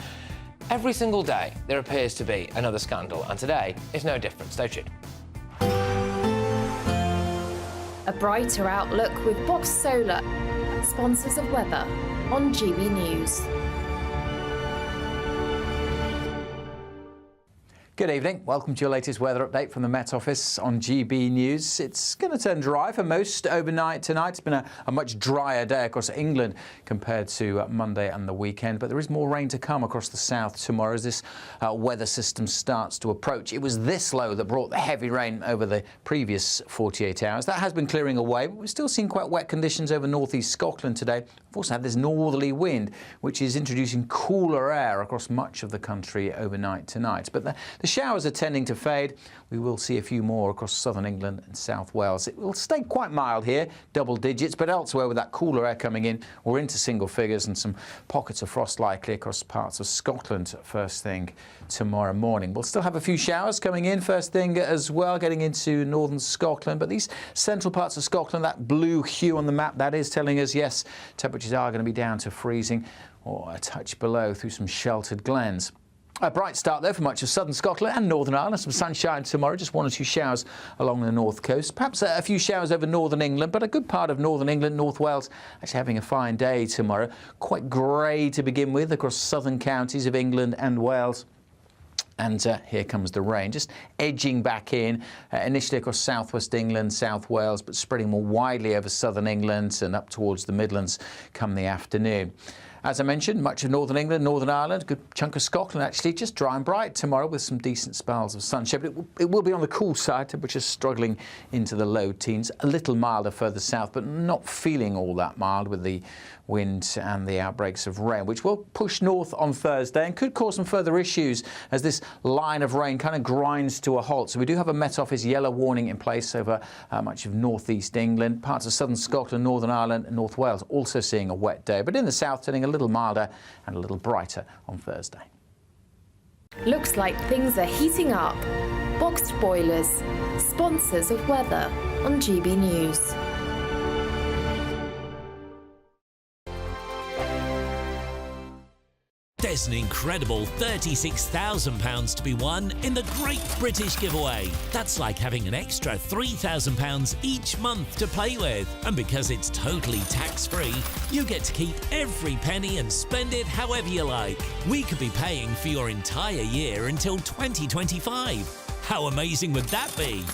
Every single day, there appears to be another scandal, and today is no different. Stay tuned. A brighter outlook with Box Solar, sponsors of weather on GB News. Good evening. Welcome to your latest weather update from the Met Office on GB News. It's going to turn dry for most overnight tonight. It's been a much drier day across England compared to Monday and the weekend, but there is more rain to come across the south tomorrow as this weather system starts to approach. It was this low that brought the heavy rain over the previous 48 hours. That has been clearing away, but we're still seeing quite wet conditions over northeast Scotland today. We've also had this northerly wind, which is introducing cooler air across much of the country overnight tonight. But the showers are tending to fade. We will see a few more across southern England and South Wales. It will stay quite mild here, double digits, but elsewhere with that cooler air coming in, we're into single figures and some pockets of frost likely across parts of Scotland first thing tomorrow morning. We'll still have a few showers coming in first thing as well, getting into northern Scotland, but these central parts of Scotland, that blue hue on the map, that is telling us, yes, temperatures are going to be down to freezing or a touch below through some sheltered glens. A bright start, though, for much of southern Scotland and Northern Ireland. Some sunshine tomorrow, just one or two showers along the north coast. Perhaps a few showers over northern England, but a good part of northern England, North Wales, actually having a fine day tomorrow. Quite grey to begin with across southern counties of England and Wales. And here comes the rain, just edging back in, initially across southwest England, South Wales, but spreading more widely over southern England and up towards the Midlands come the afternoon. As I mentioned, much of northern England, Northern Ireland, a good chunk of Scotland actually, just dry and bright tomorrow with some decent spells of sunshine. But it will be on the cool side, temperatures struggling into the low teens. A little milder further south, but not feeling all that mild with the wind and the outbreaks of rain, which will push north on Thursday and could cause some further issues as this line of rain kind of grinds to a halt. So we do have a Met Office yellow warning in place over much of northeast England, parts of southern Scotland, Northern Ireland and North Wales also seeing a wet day, but in the south turning a little milder and a little brighter on Thursday. Looks like things are heating up. Boxed boilers, sponsors of weather on GB News. There's an incredible £36,000 to be won in the Great British Giveaway. That's like having an extra £3,000 each month to play with. And because it's totally tax-free, you get to keep every penny and spend it however you like. We could be paying for your entire year until 2025. How amazing would that be?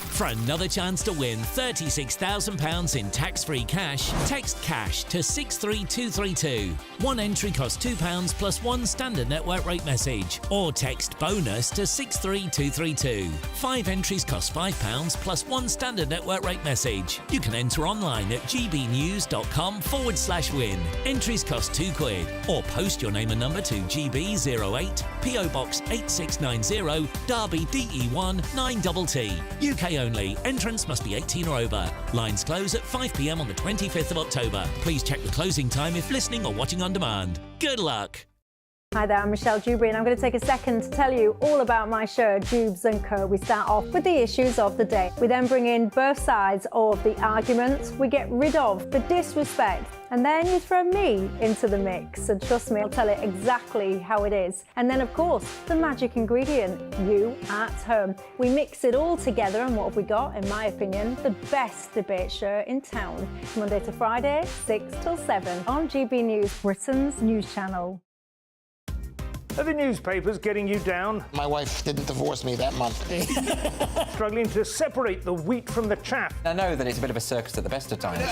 For another chance to win £36,000 in tax-free cash, text CASH to 63232. One entry costs £2 plus one standard network rate message, or text BONUS to 63232. 5 entries cost £5 plus one standard network rate message. You can enter online at gbnews.com/win. Entries cost £2, or post your name and number to GB08, PO Box 8690, Derby DE1 9TT. UK only. Entrance must be 18 or over. Lines close at 5 p.m. on the 25th of October. Please check the closing time if listening or watching on demand. Good luck. Hi there, I'm Michelle Dewberry and I'm going to take a second to tell you all about my show, Jubes & Co. We start off with the issues of the day. We then bring in both sides of the arguments. We get rid of the disrespect. And then you throw me into the mix. And trust me, I'll tell it exactly how it is. And then, of course, the magic ingredient, you at home. We mix it all together and what have we got, in my opinion, the best debate show in town. Monday to Friday, 6 till 7 on GB News, Britain's news channel. Are the newspapers getting you down? My wife didn't divorce me that month. Struggling to separate the wheat from the chaff? I know that it's a bit of a circus at the best of times.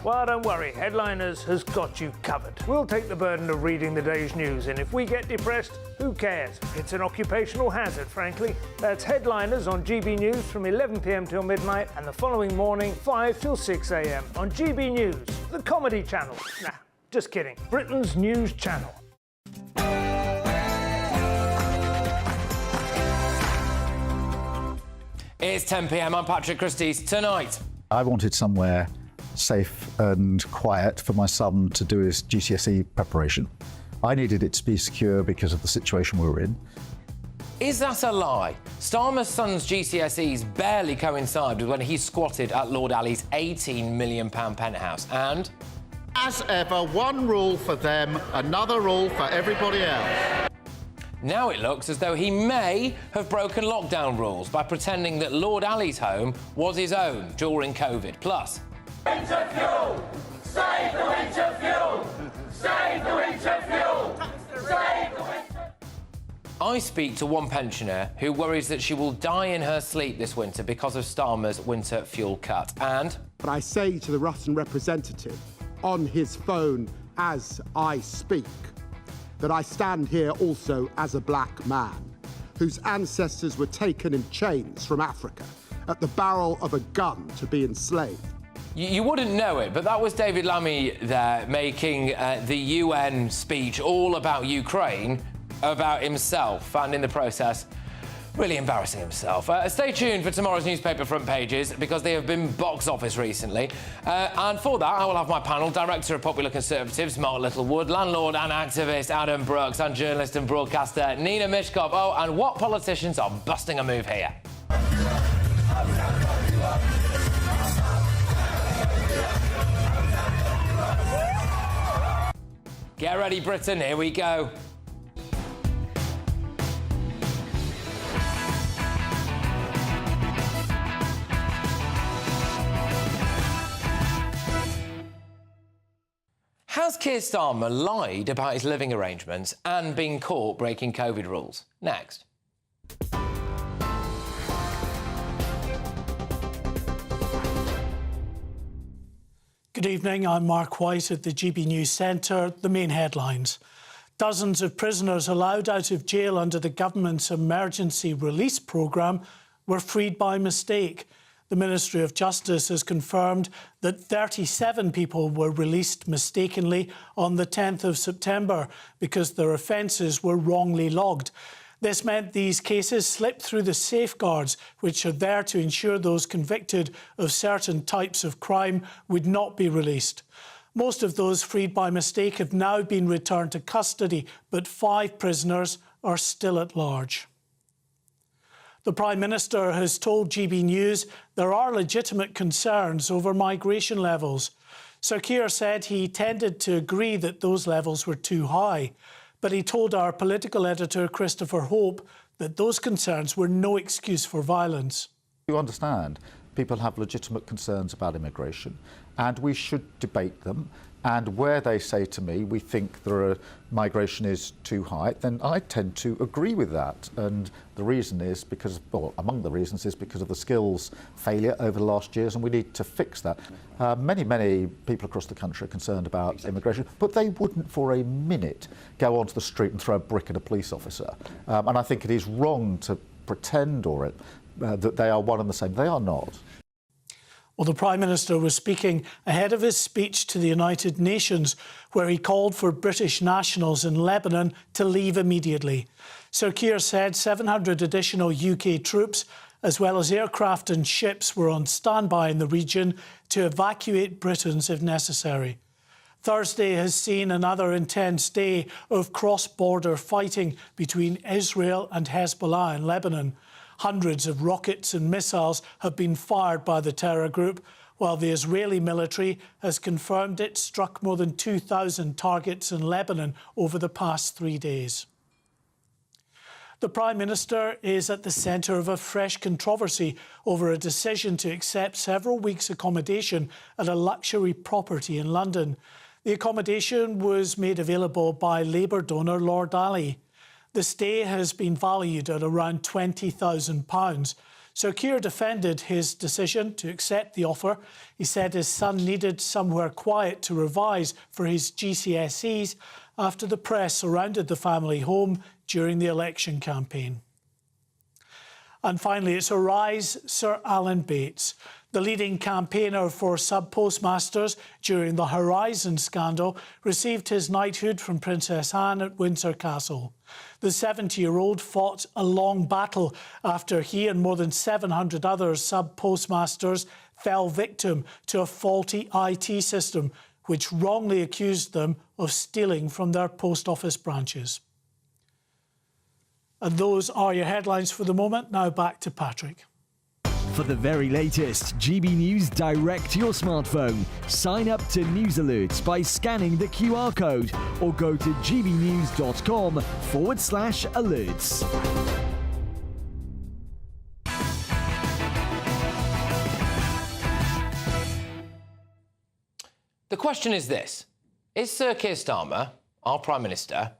Well, don't worry, Headliners has got you covered. We'll take the burden of reading the day's news, and if we get depressed, who cares? It's an occupational hazard, frankly. That's Headliners on GB News from 11 p.m. till midnight, and the following morning, 5 till 6 a.m. on GB News, the comedy channel. Nah, just kidding. Britain's news channel. It's 10 p.m. I'm Patrick Christys. Tonight, I wanted somewhere safe and quiet for my son to do his GCSE preparation. I needed it to be secure because of the situation we were in. Is that a lie? Starmer's son's GCSEs barely coincide with when he squatted at Lord Ali's £18 million penthouse. And as ever, one rule for them, another rule for everybody else. Now it looks as though he may have broken lockdown rules by pretending that Lord Ali's home was his own during COVID. Plus, Winter fuel! Save the winter fuel! Save the winter fuel! Save the winter... I speak to one pensioner who worries that she will die in her sleep this winter because of Starmer's winter fuel cut. And but I say to the Ruston representative on his phone as I speak that I stand here also as a black man whose ancestors were taken in chains from Africa at the barrel of a gun to be enslaved. You wouldn't know it, but that was David Lammy there making the UN speech all about Ukraine, about himself, and in the process, really embarrassing himself. Stay tuned for tomorrow's newspaper front pages because they have been box office recently. And for that, I will have my panel, Director of Popular Conservatives, Mark Littlewood, landlord and activist Adam Brooks, and journalist and broadcaster Nina Mishkov. Oh, and what politicians are busting a move here? Get ready, Britain, here we go. Has Keir Starmer lied about his living arrangements and been caught breaking COVID rules? Next. Good evening, I'm Mark White at the GB News Centre. The main headlines. Dozens of prisoners allowed out of jail under the government's emergency release programme were freed by mistake. The Ministry of Justice has confirmed that 37 people were released mistakenly on the 10th of September because their offences were wrongly logged. This meant these cases slipped through the safeguards which are there to ensure those convicted of certain types of crime would not be released. Most of those freed by mistake have now been returned to custody, but 5 prisoners are still at large. The Prime Minister has told GB News there are legitimate concerns over migration levels. Sir Keir said he tended to agree that those levels were too high, but he told our political editor, Christopher Hope, that those concerns were no excuse for violence. You understand, people have legitimate concerns about immigration, and we should debate them. And where they say to me, we think migration is too high, then I tend to agree with that. And the reason is because, well, among the reasons is because of the skills failure over the last years, and we need to fix that. Many people across the country are concerned about immigration, but they wouldn't for a minute go onto the street and throw a brick at a police officer. And I think it is wrong to pretend that they are one and the same. They are not. Well, the Prime Minister was speaking ahead of his speech to the United Nations, where he called for British nationals in Lebanon to leave immediately. Sir Keir said 700 additional UK troops, as well as aircraft and ships, were on standby in the region to evacuate Britons if necessary. Thursday has seen another intense day of cross-border fighting between Israel and Hezbollah in Lebanon. Hundreds of rockets and missiles have been fired by the terror group, while the Israeli military has confirmed it struck more than 2,000 targets in Lebanon over the past 3 days. The Prime Minister is at the centre of a fresh controversy over a decision to accept several weeks' accommodation at a luxury property in London. The accommodation was made available by Labour donor Lord Ali. The stay has been valued at around £20,000. Sir Keir defended his decision to accept the offer. He said his son needed somewhere quiet to revise for his GCSEs after the press surrounded the family home during the election campaign. And finally, it's a rise, Sir Alan Bates. The leading campaigner for sub-postmasters during the Horizon scandal received his knighthood from Princess Anne at Windsor Castle. The 70-year-old fought a long battle after he and more than 700 other sub-postmasters fell victim to a faulty IT system which wrongly accused them of stealing from their post office branches. And those are your headlines for the moment. Now back to Patrick. For the very latest GB News direct to your smartphone, sign up to News Alerts by scanning the QR code or go to gbnews.com/alerts. The question is this: is Sir Keir Starmer, our Prime Minister,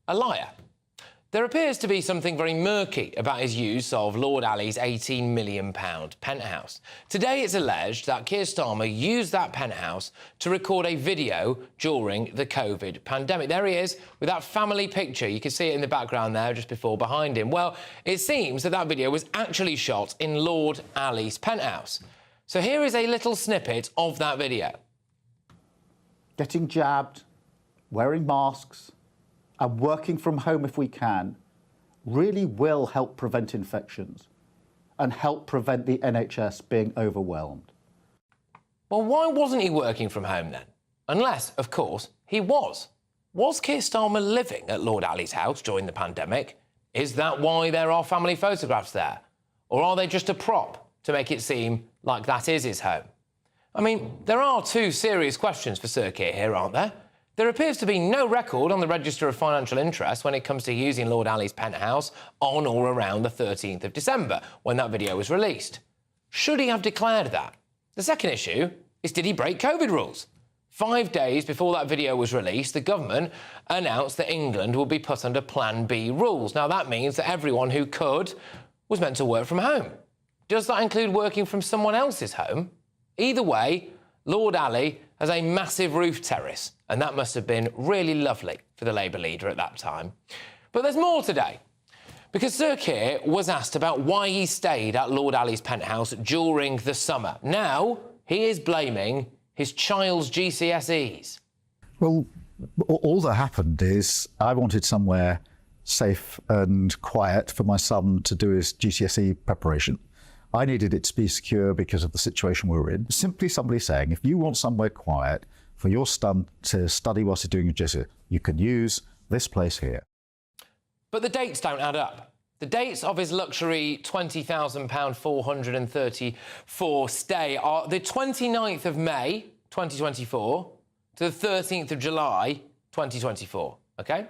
a liar? There appears to be something very murky about his use of Lord Ali's £18 million penthouse. Today it's alleged that Keir Starmer used that penthouse to record a video during the COVID pandemic. There he is with that family picture. You can see it in the background there, just before behind him. Well, it seems that that video was actually shot in Lord Ali's penthouse. So here is a little snippet of that video. Getting jabbed, wearing masks, and working from home if we can really will help prevent infections and help prevent the NHS being overwhelmed. Well, why wasn't he working from home then? Unless, of course, he was. Was Keir Starmer living at Lord Ali's house during the pandemic? Is that why there are family photographs there? Or are they just a prop to make it seem like that is his home? I mean, there are two serious questions for Sir Keir here, aren't there? There appears to be no record on the Register of Financial Interest when it comes to using Lord Ali's penthouse on or around the 13th of December, when that video was released. Should he have declared that? The second issue is, did he break COVID rules? 5 days before that video was released, the government announced that England will be put under Plan B rules. Now, that means that everyone who could was meant to work from home. Does that include working from someone else's home? Either way, Lord Ali has a massive roof terrace, and that must have been really lovely for the Labour leader at that time. But there's more today, because Sir Keir was asked about why he stayed at Lord Ali's penthouse during the summer. Now, he is blaming his child's GCSEs. Well, all that happened is I wanted somewhere safe and quiet for my son to do his GCSE preparation. I needed it to be secure because of the situation we were in. Simply somebody saying, if you want somewhere quiet for your son to study whilst you're doing your GCSE, you can use this place here. But the dates don't add up. The dates of his luxury £20,000 434 stay are the 29th of May 2024 to the 13th of July 2024, OK?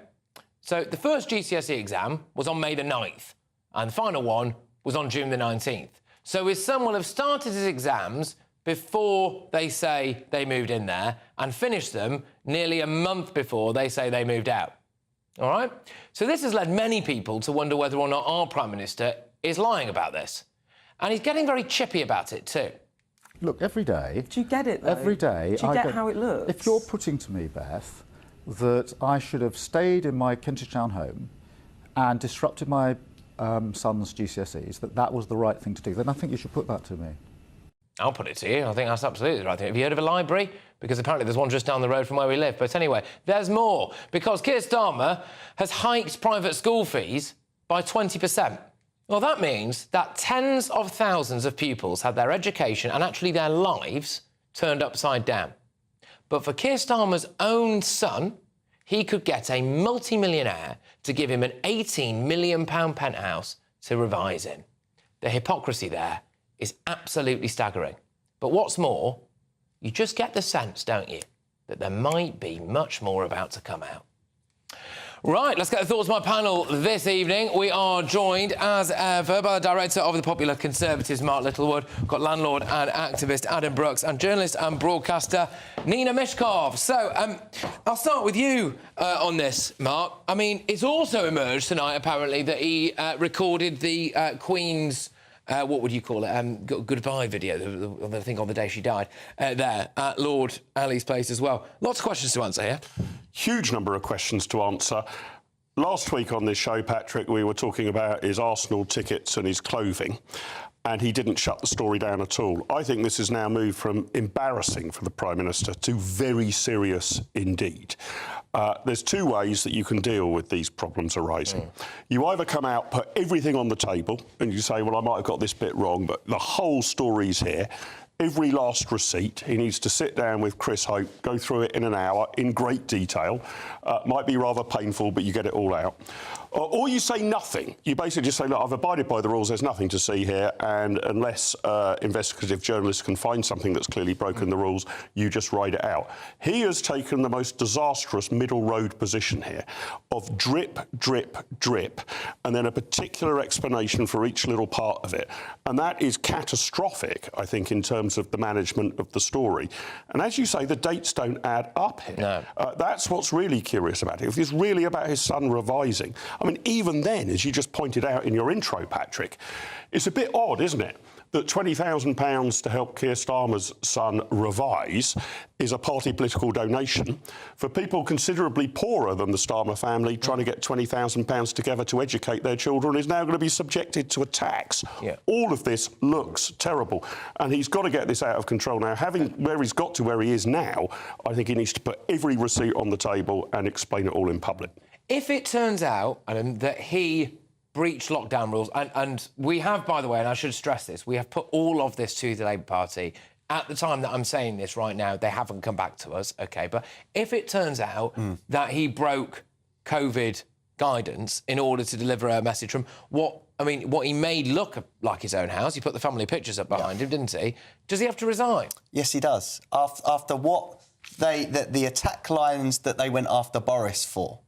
So the first GCSE exam was on May the 9th, and the final one was on June the 19th. So his son will have started his exams before they say they moved in there and finished them nearly a month before they say they moved out. All right? So this has led many people to wonder whether or not our Prime Minister is lying about this. And he's getting very chippy about it too. Look, every day... Do you get it, though? Every day... Do you get how it looks? If you're putting to me, Beth, that I should have stayed in my Kentish Town home and disrupted my son's GCSEs, that was the right thing to do, then I think you should put that to me. I'll put it to you. I think that's absolutely the right thing. Have you heard of a library? Because apparently there's one just down the road from where we live. But anyway, there's more. Because Keir Starmer has hiked private school fees by 20%. Well, that means that tens of thousands of pupils had their education and actually their lives turned upside down. But for Keir Starmer's own son, he could get a multi-millionaire to give him an £18 million penthouse to revise in. The hypocrisy there is absolutely staggering. But what's more, you just get the sense, don't you, that there might be much more about to come out. Right, let's get the thoughts of my panel this evening. We are joined, as ever, by the director of the Popular Conservatives, Mark Littlewood. We've got landlord and activist Adam Brooks and journalist and broadcaster Nina Mishkov. So, I'll start with you on this, Mark. I mean, it's also emerged tonight, apparently, that he recorded the Queen's what would you call it? Goodbye video, the thing on the day she died, there at Lord Ali's place as well. Lots of questions to answer here. Huge number of questions to answer. Last week on this show, Patrick, we were talking about his Arsenal tickets and his clothing, and he didn't shut the story down at all. I think this has now moved from embarrassing for the Prime Minister to very serious indeed. There's two ways that you can deal with these problems arising. You either come out, put everything on the table, and you say, well, I might have got this bit wrong, but the whole story's here. Every last receipt, he needs to sit down with Chris Hope, go through it in an hour in great detail. Might be rather painful, but you get it all out. Or you say nothing. You basically just say, look, I've abided by the rules, there's nothing to see here, and unless investigative journalists can find something that's clearly broken the rules, you just ride it out. He has taken the most disastrous middle road position here of drip, drip, drip, and then a particular explanation for each little part of it. And that is catastrophic, I think, in terms of the management of the story. And as you say, the dates don't add up here. No. That's what's really curious about it. If it's really about his son revising, I mean, even then, as you just pointed out in your intro, Patrick, it's a bit odd, isn't it, that £20,000 to help Keir Starmer's son revise is a party political donation for people considerably poorer than the Starmer family trying to get £20,000 together to educate their children is now going to be subjected to a tax. Yeah. All of this looks terrible, and he's got to get this out of control now. Having where he's got to where he is now, I think he needs to put every receipt on the table and explain it all in public. If it turns out, Adam, that he breached lockdown rules, and we have, by the way, and I should stress this, we have put all of this to the Labour Party. At the time that I'm saying this right now, they haven't come back to us, OK? But if it turns out that he broke COVID guidance in order to deliver a message from what he made look like his own house, he put the family pictures up behind him, didn't he? Does he have to resign? Yes, he does. After what the attack lines that they went after Boris for,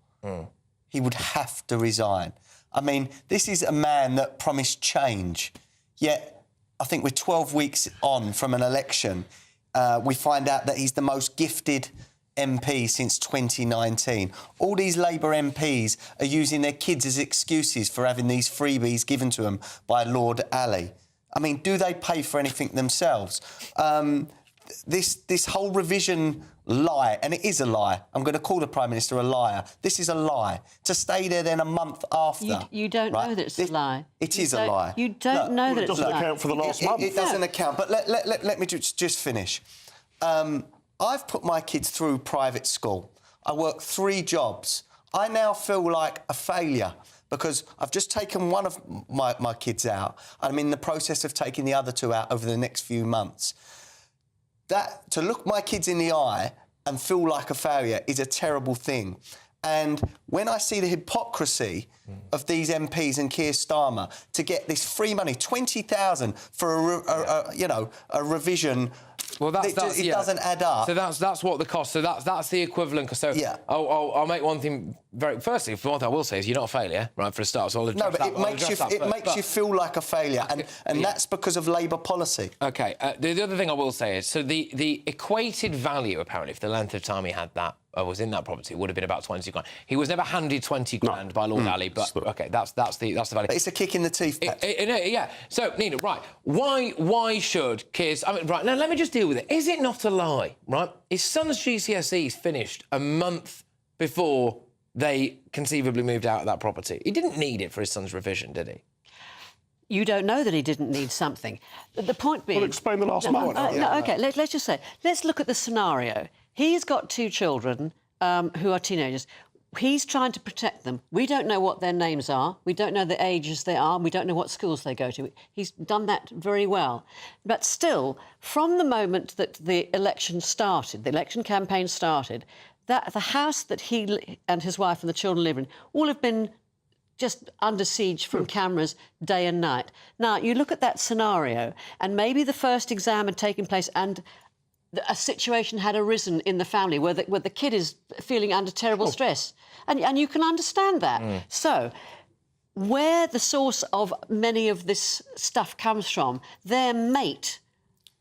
he would have to resign. I mean, this is a man that promised change, yet I think we're 12 weeks on from an election. We find out that he's the most gifted MP since 2019. All these Labour MPs are using their kids as excuses for having these freebies given to them by Lord Ali. I mean, do they pay for anything themselves? This whole revision lie, and it is a lie. I'm going to call the Prime Minister a liar. This is a lie. To stay there then a month after. You don't know that it's a lie. It is a lie. You don't know that it's a lie. It doesn't account for the last month. It doesn't account. But let me just finish. I've put my kids through private school. I work 3 jobs. I now feel like a failure because I've just taken one of my kids out. I'm in the process of taking the other 2 out over the next few months. That, to look my kids in the eye and feel like a failure is a terrible thing. And when I see the hypocrisy of these MPs and Keir Starmer to get this free money, 20,000 for a revision. Well, it doesn't add up. So that's what the cost. So that's the equivalent. So yeah. I'll make one thing very. Firstly, for what I will say is you're not a failure, right? For a start. So it makes you feel like a failure, and that's because of Labour policy. Okay. The other thing I will say is the equated value apparently for the length of time he had that. Was in that property would have been about 20 grand. He was never handed 20 grand by Lord Ali, but OK, that's the value. But it's a kick in the teeth, Pat. Yeah. So, Nina, right, why should kids... right, now let me just deal with it. Is it not a lie, right? His son's GCSEs finished a month before they conceivably moved out of that property. He didn't need it for his son's revision, did he? You don't know that he didn't need something. The point being... Well, explain the last month. OK, let's just say, let's look at the scenario. He's got 2 children who are teenagers. He's trying to protect them. We don't know what their names are. We don't know the ages they are. We don't know what schools they go to. He's done that very well. But still, from the moment that the election started, the election campaign started, that the house that he and his wife and the children live in all have been just under siege from cameras day and night. Now, you look at that scenario, and maybe the first exam had taken place and a situation had arisen in the family where the kid is feeling under terrible stress. And you can understand that. So, where the source of many of this stuff comes from, their mate,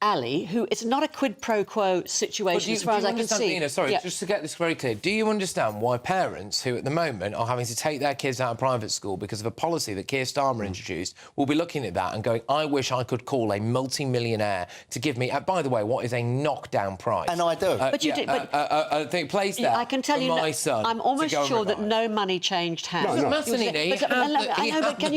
Ali, who it's not a quid pro quo situation as far as I can see. Nina, sorry, just to get this very clear, do you understand why parents who at the moment are having to take their kids out of private school because of a policy that Keir Starmer introduced will be looking at that and going, I wish I could call a multi-millionaire to give me, by the way, what is a knockdown price? And I do. But you did. I think placed there. I can tell you, my son I'm almost sure that no money changed hands. No. I know, but can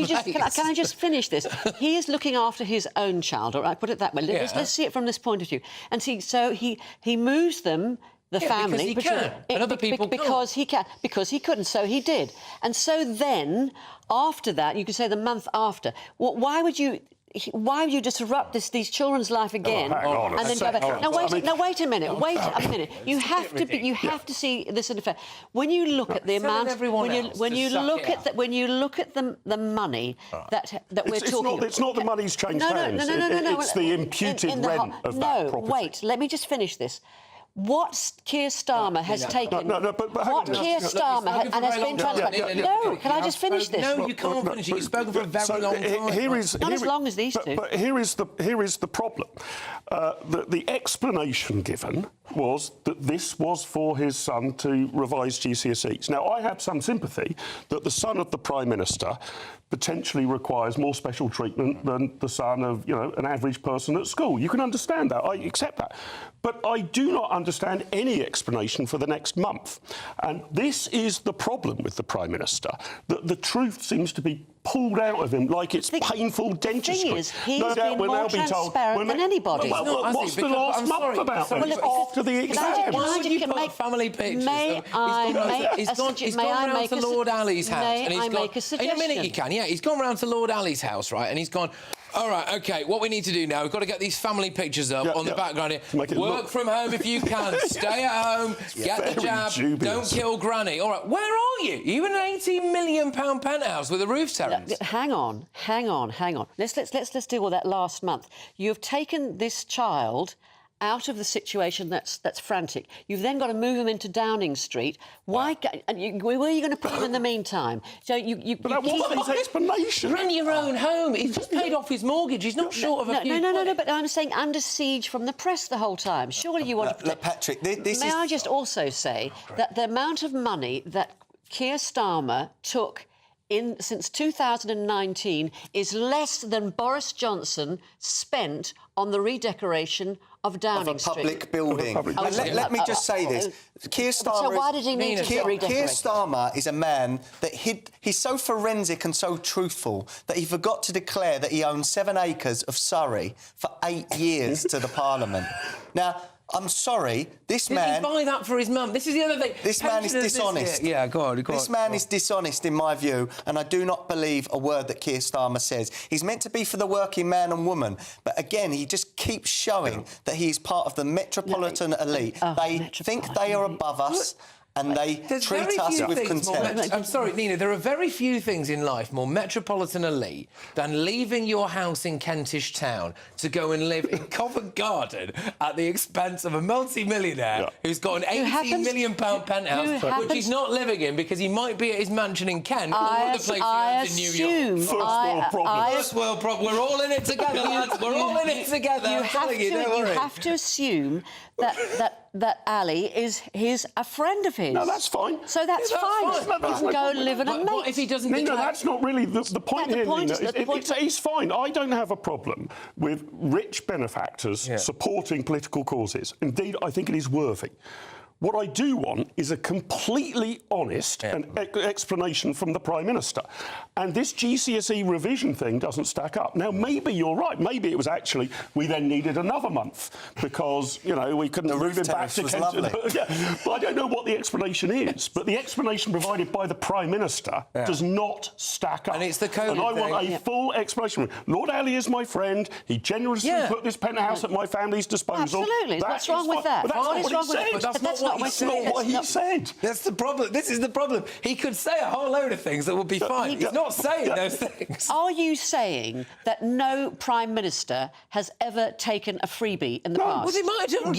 I just finish this? He is looking after his own child, all right? Put it that way. Let's see it from this point of view. And see, so he moves them, the family, because he can, and other people because he can, because he couldn't, so he did. And so then, after that, you could say the month after. Why would you? Why would you disrupt these children's life again? hang on a second. No, wait a minute. Wait a minute. You have to see this in effect. When you look at the amount, when you look at the money that we're talking, it's not the money's changed hands. No. It's the imputed rent of that property. No, wait. Let me just finish this. What Keir Starmer has taken... but what Keir Starmer has been transparent... No, can I just finish this? No, you can't finish it. You've spoken for a very long time. Not as long as these two. But here is the problem. The explanation given was that this was for his son to revise GCSEs. Now, I have some sympathy that the son of the Prime Minister potentially requires more special treatment than the son of, an average person at school. You can understand that. I accept that. But I do not understand any explanation for the next month. And this is the problem with the Prime Minister, that the truth seems to be pulled out of him like it's painful dentistry. The thing is, he's been more transparent than anybody. What's the last month about then? After the exam. Why would you put family pictures? He's gone round to Lord Ali's house. May I make a suggestion? In a minute you can, yeah. He's gone round to Lord Ali's house, right, and he's gone... All right, OK, what we need to do now, we've got to get these family pictures up on the background here. Work from home if you can. Stay at home. Get the jab. Don't kill Granny. All right, where are you? Are you in an £18 million penthouse with a roof terrace? Hang on. Let's deal with that last month. You've taken this child out of the situation that's frantic. You've then got to move him into Downing Street. Where are you going to put him in the meantime? So But that wasn't his explanation. Rent your own home. He's just paid off his mortgage. He's not short of a few... No, but I'm saying under siege from the press the whole time. Surely you want to... Look, Patrick, May I just also say that the amount of money that Keir Starmer took since 2019 is less than Boris Johnson spent on the redecoration of Downing Street. Of a public building. Let me just say this. Keir Starmer... So why did he need to redecorate? Keir Starmer is a man that he's so forensic and so truthful that he forgot to declare that he owns 7 acres of Surrey for 8 years to the Parliament. Now... I'm sorry, this man... Did he buy that for his mum? This is the other thing. This man is dishonest. Yeah, go on. This man is dishonest, in my view, and I do not believe a word that Keir Starmer says. He's meant to be for the working man and woman, but again, he just keeps showing that he is part of the Metropolitan elite. They think they are above us. And they treat us with contempt. I'm sorry, Nina, there are very few things in life more metropolitan elite than leaving your house in Kentish Town to go and live in Covent Garden at the expense of a multi-millionaire who's got an £18 million penthouse, which he's not living in because he might be at his mansion in Kent or the place he owns in New York. First world problem. We're all in it together, lads. We're all in it together. You have to assume that Ali is a friend of his. No, that's fine. So that's fine. Go and live in a mate. What if he doesn't... Nina, that's not really the point here, Nina. It's fine. I don't have a problem with rich benefactors supporting political causes. Indeed, I think it is worthy. What I do want is a completely honest explanation from the Prime Minister. And this GCSE revision thing doesn't stack up. Now, maybe you're right. Maybe it was actually we then needed another month because, we couldn't move him back to Kent. Well, I don't know what the explanation is, but the explanation provided by the Prime Minister does not stack up. And it's the COVID And I want thing. a full explanation. Lord Ali is my friend. He generously put this penthouse at my family's disposal. Absolutely. What's wrong with that? But that's not what he said. That's the problem. This is the problem. He could say a whole load of things that would be fine. He's not saying those things. Are you saying that no Prime Minister has ever taken a freebie in the past? Well, they might have done.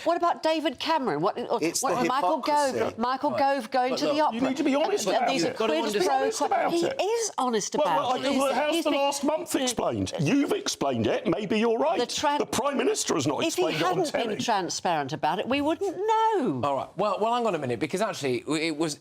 What about David Cameron? Michael Gove going to the opera? You need to be honest about it. He is honest about it. Well, how's the last month explained? You've explained it. Maybe you're right. The Prime Minister has not explained it on telly. If he hadn't been transparent about it, we wouldn't know. All right. Well, hang on a minute, because actually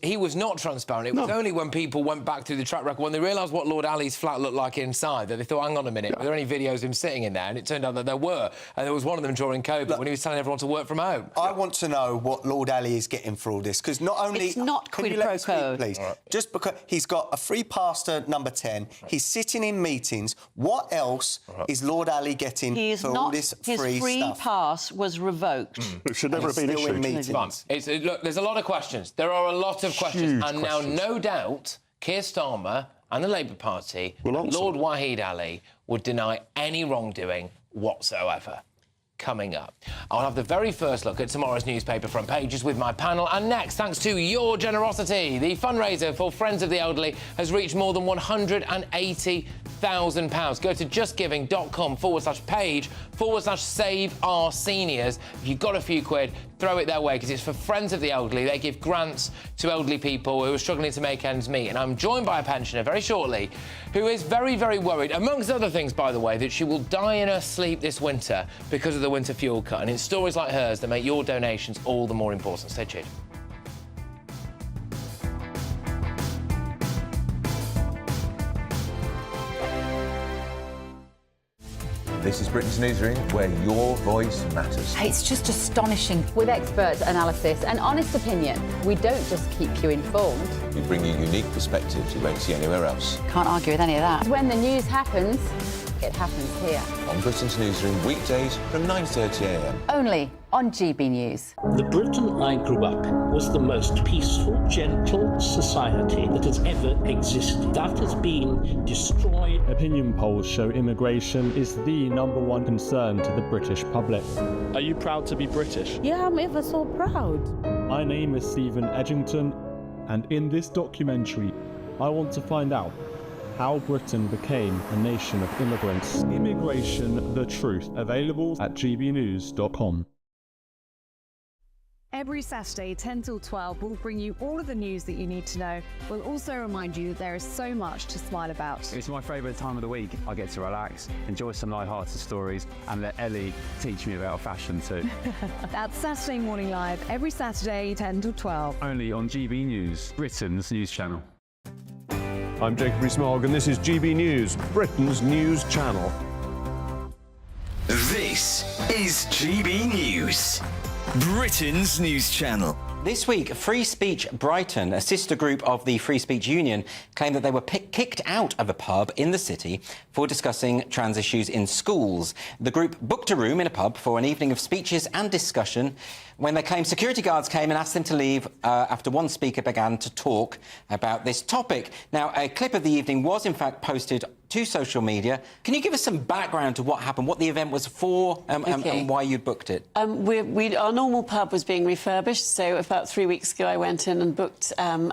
he was not transparent. It was only when people went back through the track record, when they realised what Lord Ali's flat looked like inside, that they thought, hang on a minute, were there any videos of him sitting in there? And it turned out that there were. And there was one of them during COVID when he was telling everyone to work from home. I want to know what Lord Ali is getting for all this, because not only... It's not quid pro quo. Please. Right. Just because he's got a free pass to number 10, he's sitting in meetings, what else is Lord Ali getting for all this free stuff? His free pass was revoked. It should never have been issued. Look, there's a lot of questions. There are a lot of questions. And now, no doubt, Keir Starmer and the Labour Party, Lord Wahid Ali would deny any wrongdoing whatsoever. Coming up, I'll have the very first look at tomorrow's newspaper front pages with my panel, and next, thanks to your generosity, the fundraiser for Friends of the Elderly has reached more than £180,000. Go to justgiving.com/page/save our seniors. If you've got a few quid, throw it their way, because it's for Friends of the Elderly. They give grants to elderly people who are struggling to make ends meet. And I'm joined by a pensioner very shortly who is very, very worried, amongst other things, by the way, that she will die in her sleep this winter because of the winter fuel cut. And it's stories like hers that make your donations all the more important. Stay tuned. This is Britain's Newsroom, where your voice matters. It's just astonishing. With expert analysis and honest opinion, we don't just keep you informed. We bring you unique perspectives you won't see anywhere else. Can't argue with any of that. When the news happens, it happens here. On Britain's Newsroom, weekdays from 9:30 a.m. Only on GB News. The Britain I grew up in was the most peaceful, gentle society that has ever existed. That has been destroyed. Opinion polls show immigration is the #1 concern to the British public. Are you proud to be British? Yeah, I'm ever so proud. My name is Stephen Edgington, and in this documentary, I want to find out how Britain became a nation of immigrants. Immigration, the truth, available at gbnews.com. Every Saturday, 10 till 12, we'll bring you all of the news that you need to know. We'll also remind you that there is so much to smile about. It's my favourite time of the week. I get to relax, enjoy some light-hearted stories, and let Ellie teach me about fashion too. That's Saturday Morning Live, every Saturday, 10 till 12. Only on GB News, Britain's news channel. I'm Jacob Rees-Mogg, and this is GB News, Britain's news channel. This is GB News, Britain's news channel. This week, Free Speech Brighton, a sister group of the Free Speech Union, claimed that they were kicked out of a pub in the city for discussing trans issues in schools. The group booked a room in a pub for an evening of speeches and discussion when they claimed security guards came and asked them to leave after one speaker began to talk about this topic. Now, a clip of the evening was, in fact, posted to social media. Can you give us some background to what happened, what the event was for, and why you booked it? Our normal pub was being refurbished, so about 3 weeks ago I went in and booked a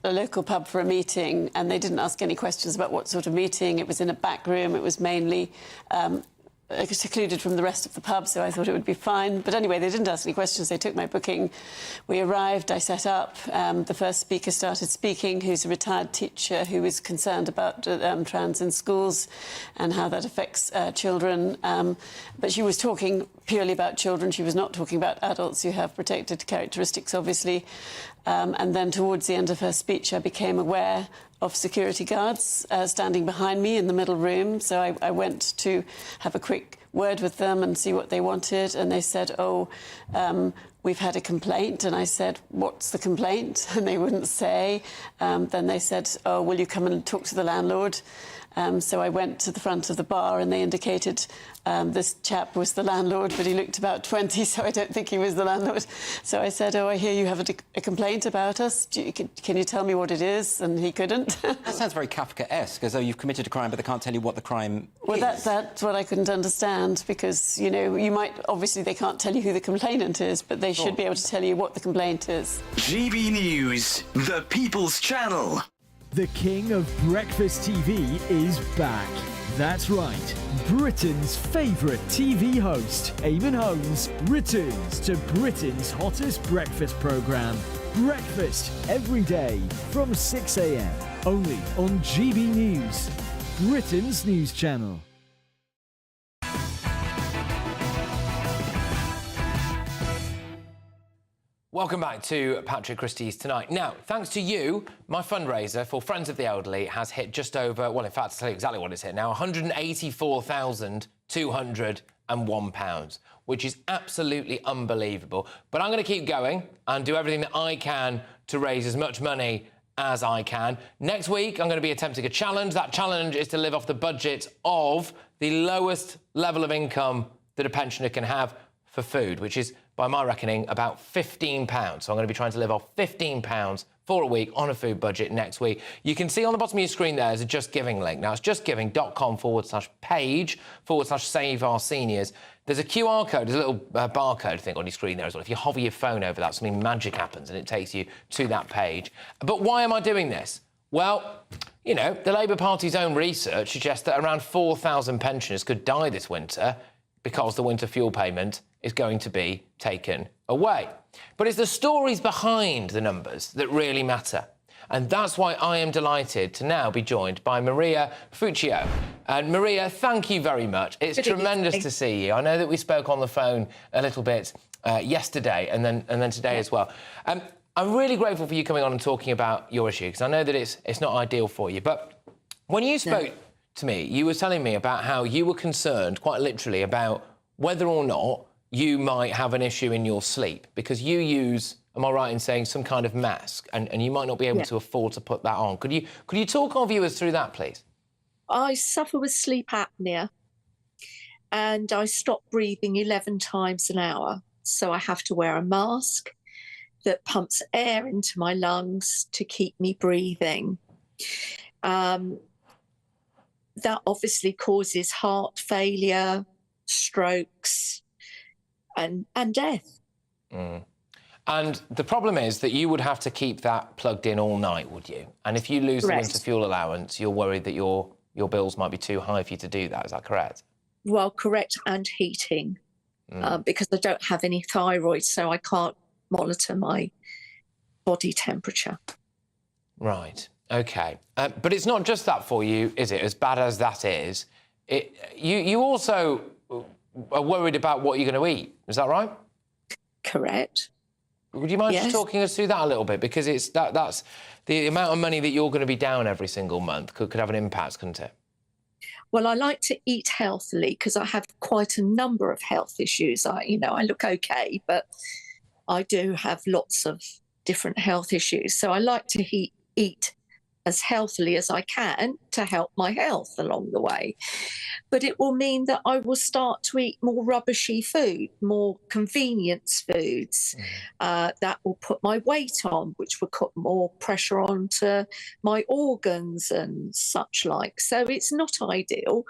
local pub for a meeting, and they didn't ask any questions about what sort of meeting. It was in a back room. It was mainly secluded from the rest of the pub, so I thought it would be fine. But anyway, they didn't ask any questions. They took my booking. We arrived, I set up. The first speaker started speaking, who's a retired teacher who is concerned about trans in schools and how that affects children. But she was talking purely about children. She was not talking about adults who have protected characteristics, obviously. And then towards the end of her speech, I became aware of security guards standing behind me in the middle room. So I went to have a quick word with them and see what they wanted. And they said, we've had a complaint. And I said, what's the complaint? And they wouldn't say. Then they said, will you come and talk to the landlord? So I went to the front of the bar and they indicated this chap was the landlord, but he looked about 20, so I don't think he was the landlord. So I said, I hear you have a complaint about us. Can you tell me what it is? And he couldn't. That sounds very Kafkaesque, as though you've committed a crime, but they can't tell you what the crime is. That's what I couldn't understand, because, you might... Obviously, they can't tell you who the complainant is, but they should be able to tell you what the complaint is. GB News, the People's Channel. The king of breakfast TV is back. That's right. Britain's favourite TV host, Eamon Holmes, returns to Britain's hottest breakfast programme. Breakfast every day from 6 a.m. Only on GB News, Britain's news channel. Welcome back to Patrick Christys Tonight. Now, thanks to you, my fundraiser for Friends of the Elderly has hit just over, well, in fact, I'll tell you exactly what it's hit now, £184,201, which is absolutely unbelievable. But I'm going to keep going and do everything that I can to raise as much money as I can. Next week, I'm going to be attempting a challenge. That challenge is to live off the budget of the lowest level of income that a pensioner can have for food, which is by my reckoning, about £15. So I'm going to be trying to live off £15 for a week on a food budget next week. You can see on the bottom of your screen there is a Just Giving link. Now, it's justgiving.com/page/Save Our Seniors. There's a QR code, there's a little barcode thing on your screen there as well. If you hover your phone over that, something magic happens and it takes you to that page. But why am I doing this? Well, you know, the Labour Party's own research suggests that around 4,000 pensioners could die this winter because the winter fuel payment is going to be taken away. But it's the stories behind the numbers that really matter. And that's why I am delighted to now be joined by Maria Fuccio. And Maria, thank you very much. It's tremendous to see you. I know that we spoke on the phone a little bit yesterday and then today as well. I'm really grateful for you coming on and talking about your issue, because I know that it's not ideal for you. But when you spoke to me, you were telling me about how you were concerned, quite literally, about whether or not you might have an issue in your sleep, because you use, am I right in saying, some kind of mask, and you might not be able to afford to put that on. Could you talk our viewers through that, please? I suffer with sleep apnea, and I stop breathing 11 times an hour. So I have to wear a mask that pumps air into my lungs to keep me breathing. That obviously causes heart failure, strokes, and death. And the problem is that you would have to keep that plugged in all night, would you? And if you lose the winter fuel allowance, you're worried that your bills might be too high for you to do that. Is that correct? Well, correct, and heating, because I don't have any thyroid, so I can't monitor my body temperature. Right, OK. But it's not just that for you, is it? As bad as that is, you also are worried about what you're going to eat. Is that right? Correct. Would you mind just talking us through that a little bit? Because that's the amount of money that you're going to be down every single month could have an impact, couldn't it? Well, I like to eat healthily because I have quite a number of health issues. I look okay, but I do have lots of different health issues. So I like to eat as healthily as I can to help my health along the way. But it will mean that I will start to eat more rubbishy food, more convenience foods. That will put my weight on, which will put more pressure onto my organs and such like. So it's not ideal.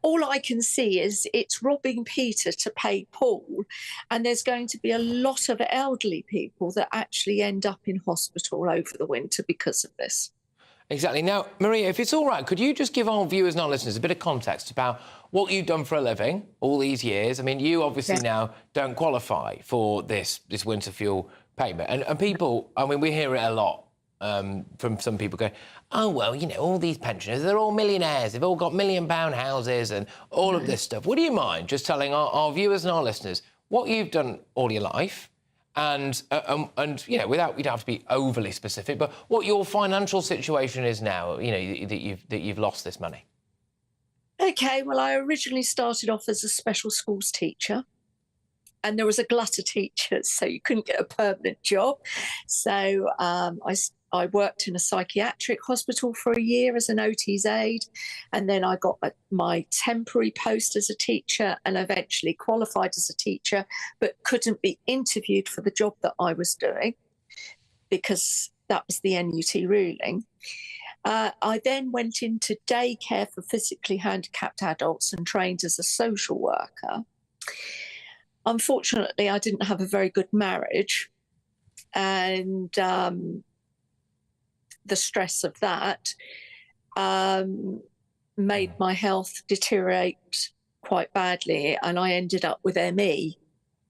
All I can see is it's robbing Peter to pay Paul, and there's going to be a lot of elderly people that actually end up in hospital over the winter because of this. Exactly. Now, Maria, if it's all right, could you just give our viewers and our listeners a bit of context about what you've done for a living all these years? I mean, you obviously now don't qualify for this winter fuel payment. And people, I mean, we hear it a lot from some people going, oh, well, you know, all these pensioners, they're all millionaires. They've all got £1 million houses and all of this stuff. Would you mind just telling our viewers and our listeners what you've done all your life? And you know, you don't have to be overly specific, but what your financial situation is now, you know, that you've lost this money. OK, well, I originally started off as a special schools teacher, and there was a glut of teachers, so you couldn't get a permanent job. So I worked in a psychiatric hospital for a year as an OT's aide, and then I got my temporary post as a teacher and eventually qualified as a teacher, but couldn't be interviewed for the job that I was doing because that was the NUT ruling. I then went into daycare for physically handicapped adults and trained as a social worker. Unfortunately, I didn't have a very good marriage, and the stress of that made my health deteriorate quite badly, and I ended up with ME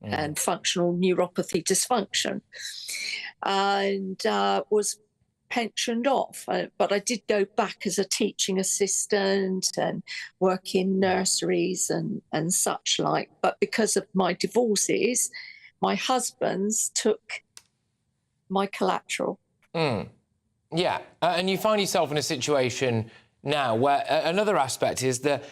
and functional neuropathy dysfunction, and was pensioned off. But I did go back as a teaching assistant and work in nurseries and such like. But because of my divorces, my husband's took my collateral. Yeah, and you find yourself in a situation now where another aspect is that,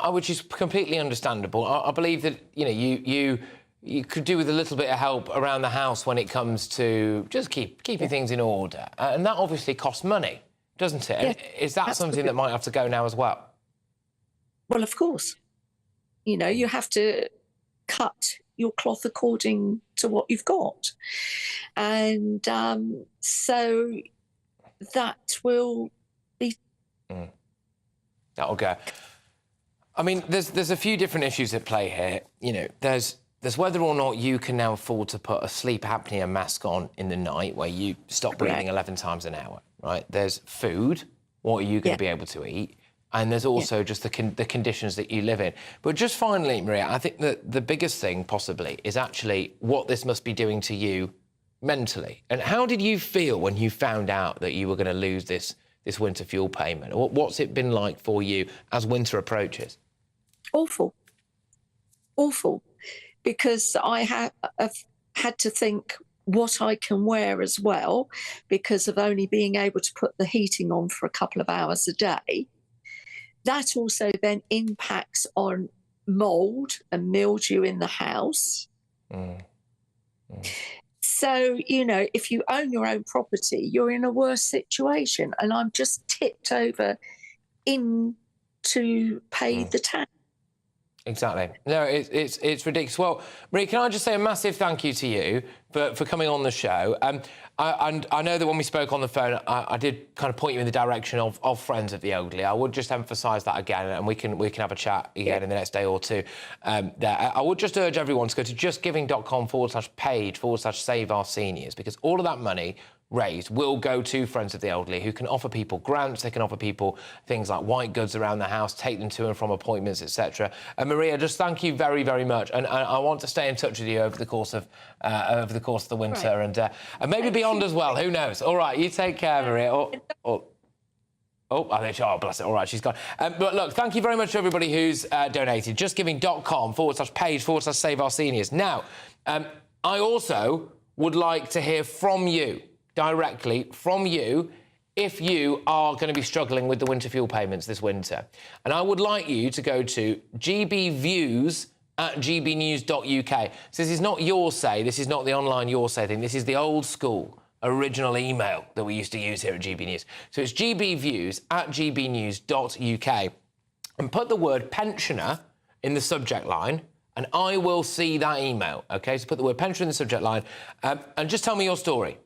which is completely understandable. I believe that, you know, you could do with a little bit of help around the house when it comes to just keeping things in order. And that obviously costs money, doesn't it? Yes, is that something that might have to go now as well? Well, of course. You know, you have to cut your cloth according to what you've got. And so that will be... That'll go. I mean, there's a few different issues at play here. You know, there's whether or not you can now afford to put a sleep apnea mask on in the night where you stop breathing 11 times an hour, right? There's food. What are you going to be able to eat? And there's also just the conditions that you live in. But just finally, Maria, I think that the biggest thing possibly is actually what this must be doing to you mentally. And how did you feel when you found out that you were going to lose this winter fuel payment? What's it been like for you as winter approaches? Awful. Because I have had to think what I can wear as well, because of only being able to put the heating on for a couple of hours a day. That also then impacts on mould and mildew in the house. So, you know, if you own your own property, you're in a worse situation. And I'm just tipped over in to pay the tax. Exactly. No, it's ridiculous. Well, Marie, can I just say a massive thank you to you for coming on the show? I know that when we spoke on the phone, I did kind of point you in the direction of Friends of the Elderly. I would just emphasise that again, and we can have a chat again in the next day or two. There, I would just urge everyone to go to justgiving.com/page/save our seniors, because all of that money raised will go to Friends of the Elderly, who can offer people grants, they can offer people things like white goods around the house, take them to and from appointments, etc. And Maria, just thank you very, very much. And I want to stay in touch with you over the course of the winter, and maybe beyond as well. Who knows? All right, you take care, Maria. I think, bless it. All right, she's gone. But look, thank you very much to everybody who's donated. Justgiving.com/page/save our seniors. Now, I also would like to hear from you, directly from you, if you are going to be struggling with the winter fuel payments this winter. And I would like you to go to gbviews@gbnews.uk. So this is not your say, this is not the online your say thing, this is the old school original email that we used to use here at GB News. So it's gbviews@gbnews.uk. And put the word pensioner in the subject line, and I will see that email, OK? So put the word pensioner in the subject line, and just tell me your story.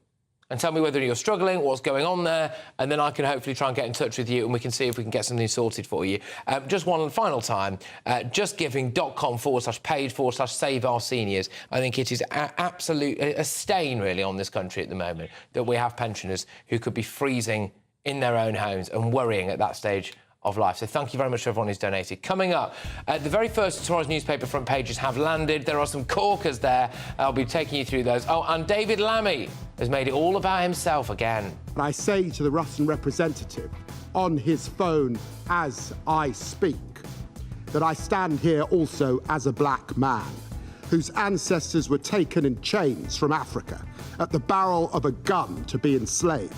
And tell me whether you're struggling, what's going on there, and then I can hopefully try and get in touch with you and we can see if we can get something sorted for you. Just one final time, justgiving.com/page/save our seniors. I think it is a stain, really, on this country at the moment that we have pensioners who could be freezing in their own homes and worrying at that stage of life. So thank you very much to everyone who's donated. Coming up, the very first of tomorrow's newspaper front pages have landed. There are some corkers there. I'll be taking you through those. Oh, and David Lammy has made it all about himself again. And I say to the Russian representative on his phone as I speak that I stand here also as a black man whose ancestors were taken in chains from Africa at the barrel of a gun to be enslaved.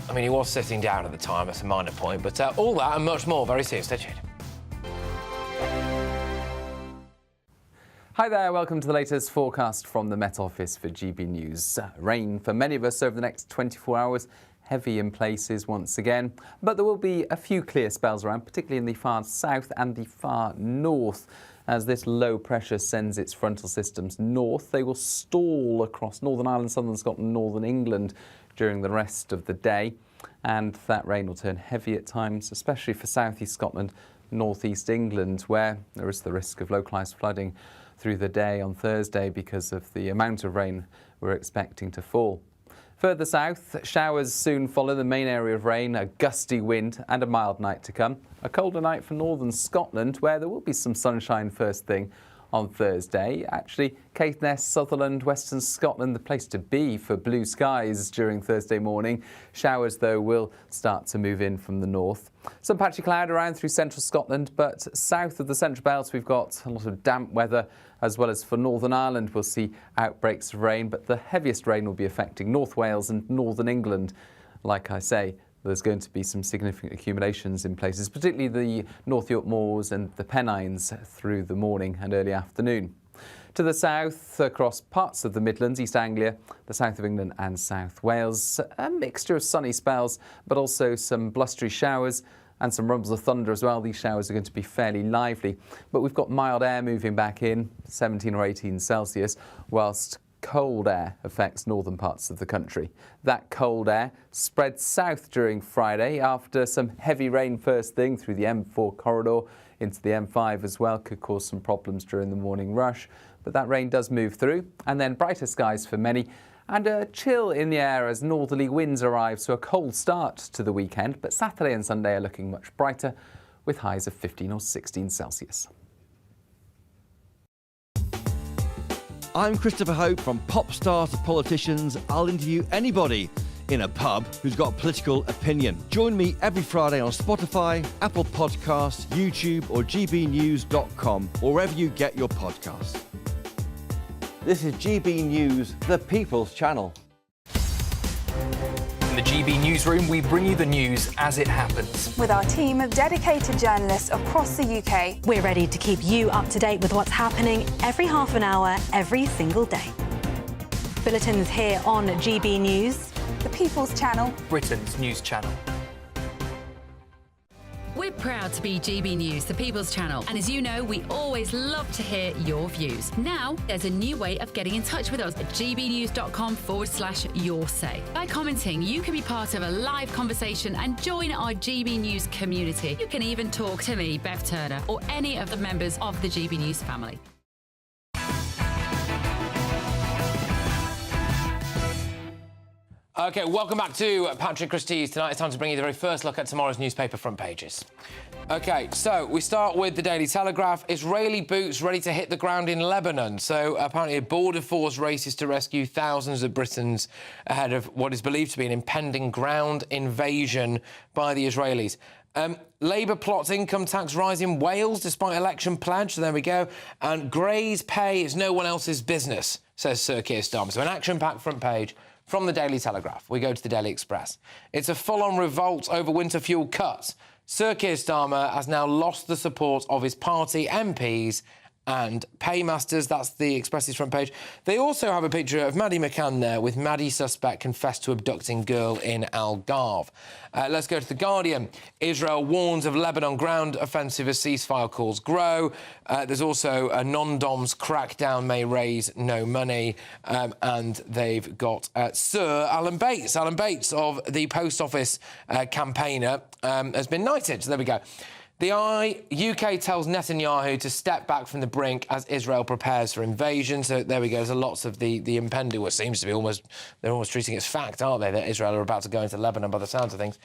I mean, he was sitting down at the time, that's a minor point, but all that and much more very soon. Stay tuned. Hi there, welcome to the latest forecast from the Met Office for GB News. Rain for many of us over the next 24 hours, heavy in places once again, but there will be a few clear spells around, particularly in the far south and the far north. As this low pressure sends its frontal systems north, they will stall across Northern Ireland, southern Scotland, northern England during the rest of the day, and that rain will turn heavy at times, especially for southeast Scotland, northeast England, where there is the risk of localised flooding through the day on Thursday because of the amount of rain we're expecting to fall. Further south, showers soon follow the main area of rain, a gusty wind and a mild night to come. A colder night for northern Scotland, where there will be some sunshine first thing on Thursday. Actually, Caithness, Sutherland, Western Scotland, the place to be for blue skies during Thursday morning. Showers, though, will start to move in from the north. Some patchy cloud around through central Scotland, but south of the central belt we've got a lot of damp weather, as well as for Northern Ireland we'll see outbreaks of rain, but the heaviest rain will be affecting North Wales and northern England. Like I say, there's going to be some significant accumulations in places, particularly the North York Moors and the Pennines through the morning and early afternoon. To the south, across parts of the Midlands, East Anglia, the south of England and South Wales, a mixture of sunny spells, but also some blustery showers and some rumbles of thunder as well. These showers are going to be fairly lively, but we've got mild air moving back in, 17 or 18 Celsius, whilst cold air affects northern parts of the country. That cold air spread south during Friday after some heavy rain first thing through the M4 corridor into the M5 as well. Could cause some problems during the morning rush, but that rain does move through, and then brighter skies for many and a chill in the air as northerly winds arrive, so a cold start to the weekend, but Saturday and Sunday are looking much brighter with highs of 15 or 16 Celsius. I'm Christopher Hope. From pop stars to politicians, I'll interview anybody in a pub who's got a political opinion. Join me every Friday on Spotify, Apple Podcasts, YouTube or gbnews.com, or wherever you get your podcasts. This is GB News, the People's Channel. In the GB Newsroom, we bring you the news as it happens. With our team of dedicated journalists across the UK, we're ready to keep you up to date with what's happening every half an hour, every single day. Bulletins here on GB News, the People's Channel, Britain's news channel. We're proud to be GB News, the People's Channel, and as you know, we always love to hear your views. Now, there's a new way of getting in touch with us at gbnews.com/yoursay. By commenting, you can be part of a live conversation and join our GB News community. You can even talk to me, Bev Turner, or any of the members of the GB News family. OK, welcome back to Patrick Christys. Tonight it's time to bring you the very first look at tomorrow's newspaper front pages. OK, so we start with the Daily Telegraph. Israeli boots ready to hit the ground in Lebanon. So apparently a border force races to rescue thousands of Britons ahead of what is believed to be an impending ground invasion by the Israelis. Labour plots income tax rise in Wales despite election pledge. So there we go. And Grey's pay is no one else's business, says Sir Keir Starmer. So an action-packed front page from the Daily Telegraph. We go to the Daily Express. It's a full-on revolt over winter fuel cuts. Sir Keir Starmer has now lost the support of his party MPs and paymasters. That's the Express's front page. They also have a picture of Maddie McCann there, with Maddie suspect confessed to abducting girl in Algarve. Let's go to The Guardian. Israel warns of Lebanon ground offensive as ceasefire calls grow. There's also a non-DOMS crackdown may raise no money. And they've got Sir Alan Bates. Alan Bates of the Post Office campaigner has been knighted. So there we go. The UK tells Netanyahu to step back from the brink as Israel prepares for invasion. So there we go. There's lots of the impending, what seems to be they're almost treating it as fact, aren't they, that Israel are about to go into Lebanon by the sounds of things.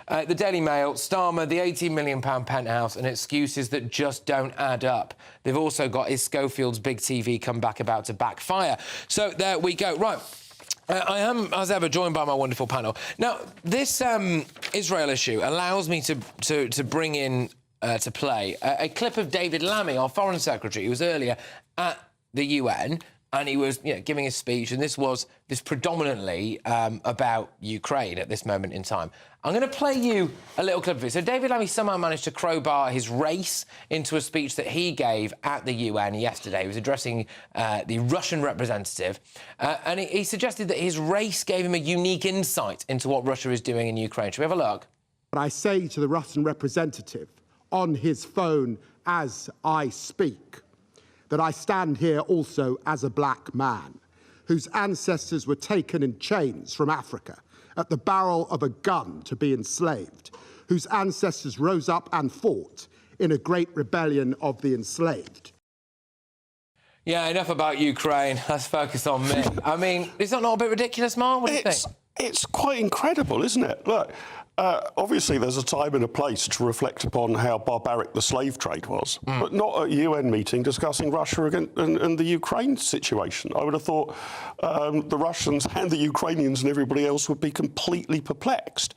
The Daily Mail, Starmer, the £18 million Penthouse and excuses that just don't add up. They've also got, is Schofield's big TV comeback about to backfire? So there we go. Right. I am, as ever, joined by my wonderful panel. Now, this Israel issue allows me to bring in to play a clip of David Lammy, our Foreign Secretary, who was earlier at the UN, and he was giving his speech, and this predominantly about Ukraine at this moment in time. I'm going to play you a little clip of it. So David Lammy somehow managed to crowbar his race into a speech that he gave at the UN yesterday. He was addressing the Russian representative, and he suggested that his race gave him a unique insight into what Russia is doing in Ukraine. Shall we have a look? But I say to the Russian representative on his phone as I speak that I stand here also as a black man whose ancestors were taken in chains from Africa at the barrel of a gun to be enslaved, whose ancestors rose up and fought in a great rebellion of the enslaved. Yeah, enough about Ukraine. Let's focus on me. I mean, is that not a bit ridiculous, Mark? What do you think? It's quite incredible, isn't it? Look, obviously there's a time and a place to reflect upon how barbaric the slave trade was, but not at a UN meeting discussing Russia and the Ukraine situation. I would have thought the Russians and the Ukrainians and everybody else would be completely perplexed.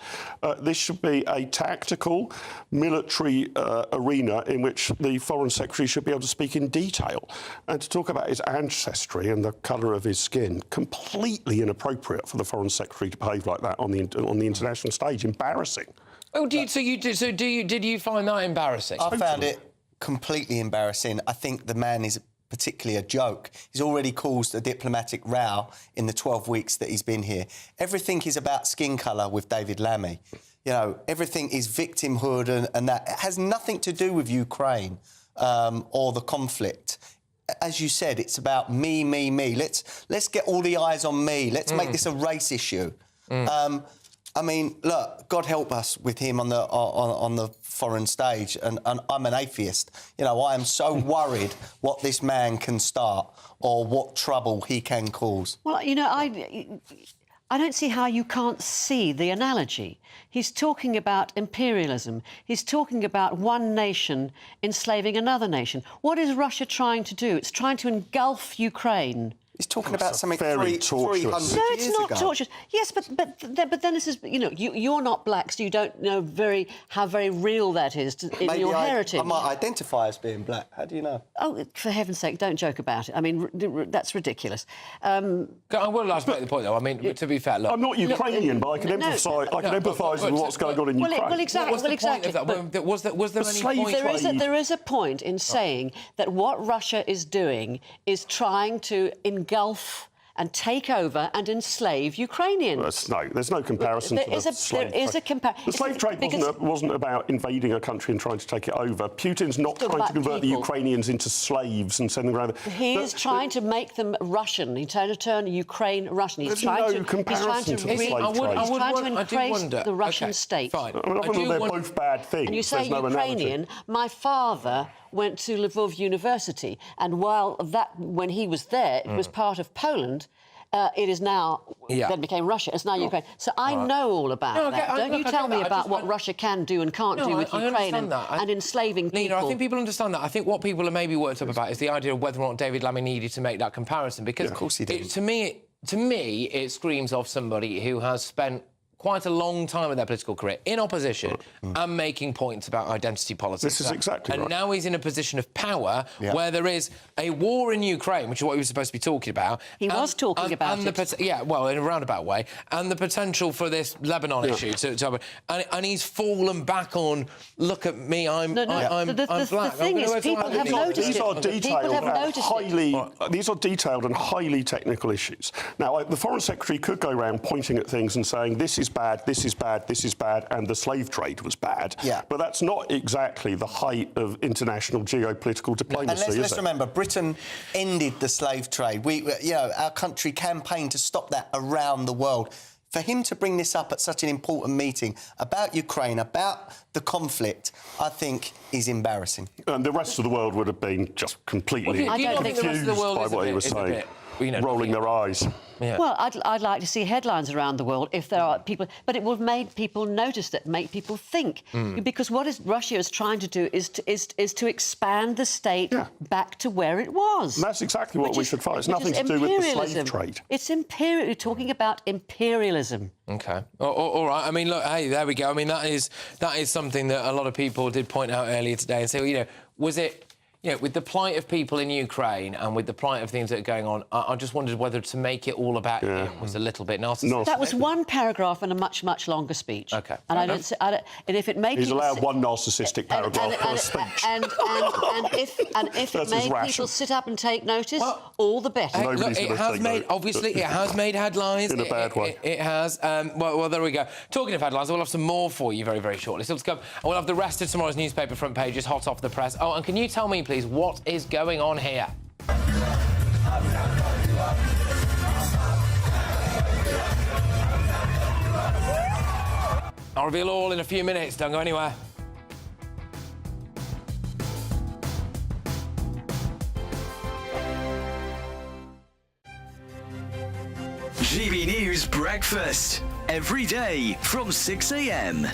This should be a tactical, military arena in which the Foreign Secretary should be able to speak in detail and to talk about his ancestry and the colour of his skin. Completely inappropriate for the Foreign Secretary to behave like that on the international stage. Embarrassing. Oh, did you find that embarrassing? I found it completely embarrassing. I think the man is particularly a joke. He's already caused a diplomatic row in the 12 weeks that he's been here. Everything is about skin colour with David Lammy. everything is victimhood and that. It has nothing to do with Ukraine or the conflict. As you said, it's about me, me, me. Let's get all the eyes on me. Let's make this a race issue. I mean, look, God help us with him on the foreign stage, and I'm an atheist. I am so worried what this man can start or what trouble he can cause. Well, I don't see how you can't see the analogy. He's talking about imperialism. He's talking about one nation enslaving another nation. What is Russia trying to do? It's trying to engulf Ukraine. He's talking about something very 300 years ago. No, it's not torturous. Yes, but then this is, you're not black, so you don't know how very real that is in your heritage. I might identify as being black. How do you know? Oh, for heaven's sake, don't joke about it. I mean, that's ridiculous. I will make the point, though. I mean, to be fair, look... I'm not Ukrainian, but I can empathise with what's going on in Ukraine. Well, exactly. What's the point of that? Was there any point? There is a point in saying that what Russia is doing is trying to engulf and take over and enslave Ukrainians. There's no comparison to the slave trade. There is a comparison. The slave trade wasn't about invading a country and trying to take it over. Putin's not trying to convert the Ukrainians into slaves and send them around. He is trying to make them Russian. He's trying to turn Ukraine Russian. He's trying to increase the Russian state. Fine. They're both bad things. And you say Ukrainian. My father went to Lvov University, and when he was there, it was part of Poland. It is now, then became Russia. It's now Ukraine. So I know all about that. Don't you tell me about what Russia can do and can't do with Ukraine and enslaving people. Nina, I think people understand that. I think what people are maybe worked up about is the idea of whether or not David Lammy needed to make that comparison. Because of course he did. To me, it screams of somebody who has spent quite a long time in their political career in opposition and making points about identity politics. This is exactly right. And now he's in a position of power where there is a war in Ukraine, which is what he was supposed to be talking about. He was talking about it. In a roundabout way. And the potential for this Lebanon issue and he's fallen back on, look at me, I'm black. The thing is, people have noticed it. These are detailed and highly technical issues. Now, the Foreign Secretary could go around pointing at things and saying, this is bad, this is bad, this is bad, and the slave trade was bad. Yeah. But that's not exactly the height of international geopolitical diplomacy, and let's remember, Britain ended the slave trade. Our country campaigned to stop that around the world. For him to bring this up at such an important meeting about Ukraine, about the conflict, I think is embarrassing. And the rest of the world would have been just completely confused by what he was saying, rolling their eyes. Yeah. Well, I'd like to see headlines around the world if there are people, but it will make people notice it, make people think, because what Russia is trying to do is to expand the state back to where it was. And that's exactly what we should fight. It's nothing to do with the slave trade. It's imperial. You're talking about imperialism. OK. All right. I mean, look, hey, there we go. I mean, that is something that a lot of people did point out earlier today and say, was it... with the plight of people in Ukraine and with the plight of things that are going on, I just wondered whether to make it all about him was a little bit narcissistic. That was one paragraph in a much, much longer speech. OK. And and if it made He's allowed one narcissistic paragraph per speech. And if it made people sit up and take notice, all the better. It has made headlines. In a bad way. It has. Well, there we go. Talking of headlines, we'll have some more for you very, very shortly. So let's go. And we'll have the rest of tomorrow's newspaper front pages hot off the press. Oh, and can you tell me, please, what is going on here? I'll reveal all in a few minutes. Don't go anywhere. GB News Breakfast. Every day from 6 a.m.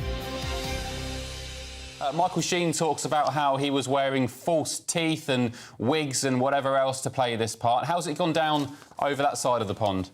Michael Sheen talks about how he was wearing false teeth and wigs and whatever else to play this part. How's it gone down over that side of the pond?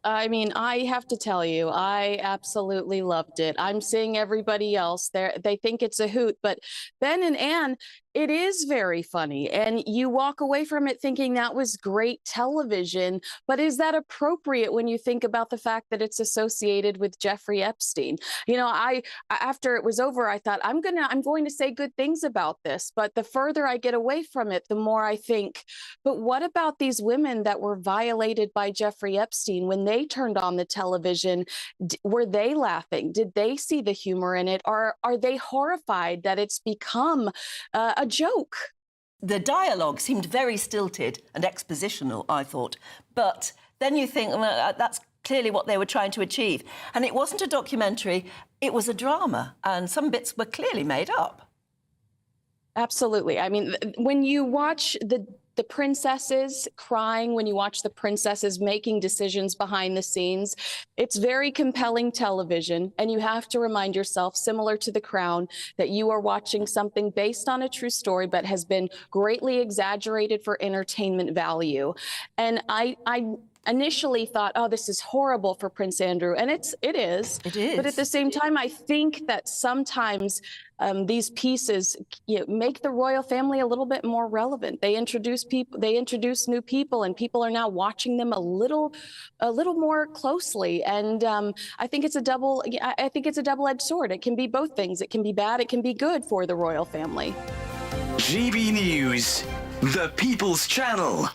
I mean, I have to tell you, I absolutely loved it. I'm seeing everybody else there. They think it's a hoot, but Ben and Anne, It is very funny, and you walk away from it thinking that was great television, but is that appropriate when you think about the fact that it's associated with Jeffrey Epstein? You know, after it was over, I thought I'm going to say good things about this, but the further I get away from it, the more I think, but what about these women that were violated by Jeffrey Epstein when they turned on the television? Were they laughing? Did they see the humor in it? Or are they horrified that it's become a joke? The dialogue seemed very stilted and expositional, I thought. But then you think, well, that's clearly what they were trying to achieve. And it wasn't a documentary, it was a drama. And some bits were clearly made up. Absolutely. I mean, when you watch the princesses crying, when you watch the princesses making decisions behind the scenes, it's very compelling television. And you have to remind yourself, similar to The Crown, that you are watching something based on a true story, but has been greatly exaggerated for entertainment value. And I initially thought, oh, this is horrible for Prince Andrew. And it is. It is. But at the same time, I think that sometimes these pieces make the royal family a little bit more relevant. They introduce people, they introduce new people, and people are now watching them a little more closely. And I think it's a double-edged sword. It can be both things. It can be bad. It can be good for the royal family. GB News, the People's Channel.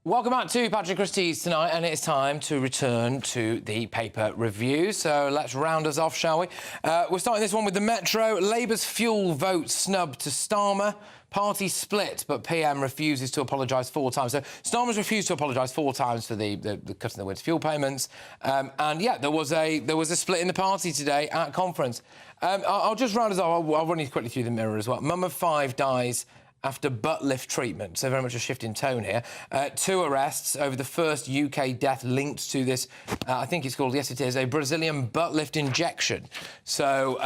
Welcome back to Patrick Christys tonight, and it's time to return to the paper review. So let's round us off, shall we? We're starting this one with the Metro. Labour's fuel vote snubbed to Starmer. Party split, but PM refuses to apologise 4 times. So Starmer's refused to apologise 4 times for the cutting the winter fuel payments. And yeah, there was a split in the party today at conference. I'll just round us off. I'll run you quickly through the mirror as well. Mum of 5 dies after butt lift treatment, so very much a shift in tone here. 2 arrests over the first UK death linked to this, I think it's called, yes it is, a Brazilian butt lift injection. So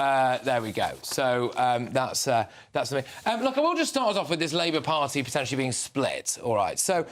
there we go. So that's the thing. Look, I will just start us off with this Labour Party potentially being split. All right, so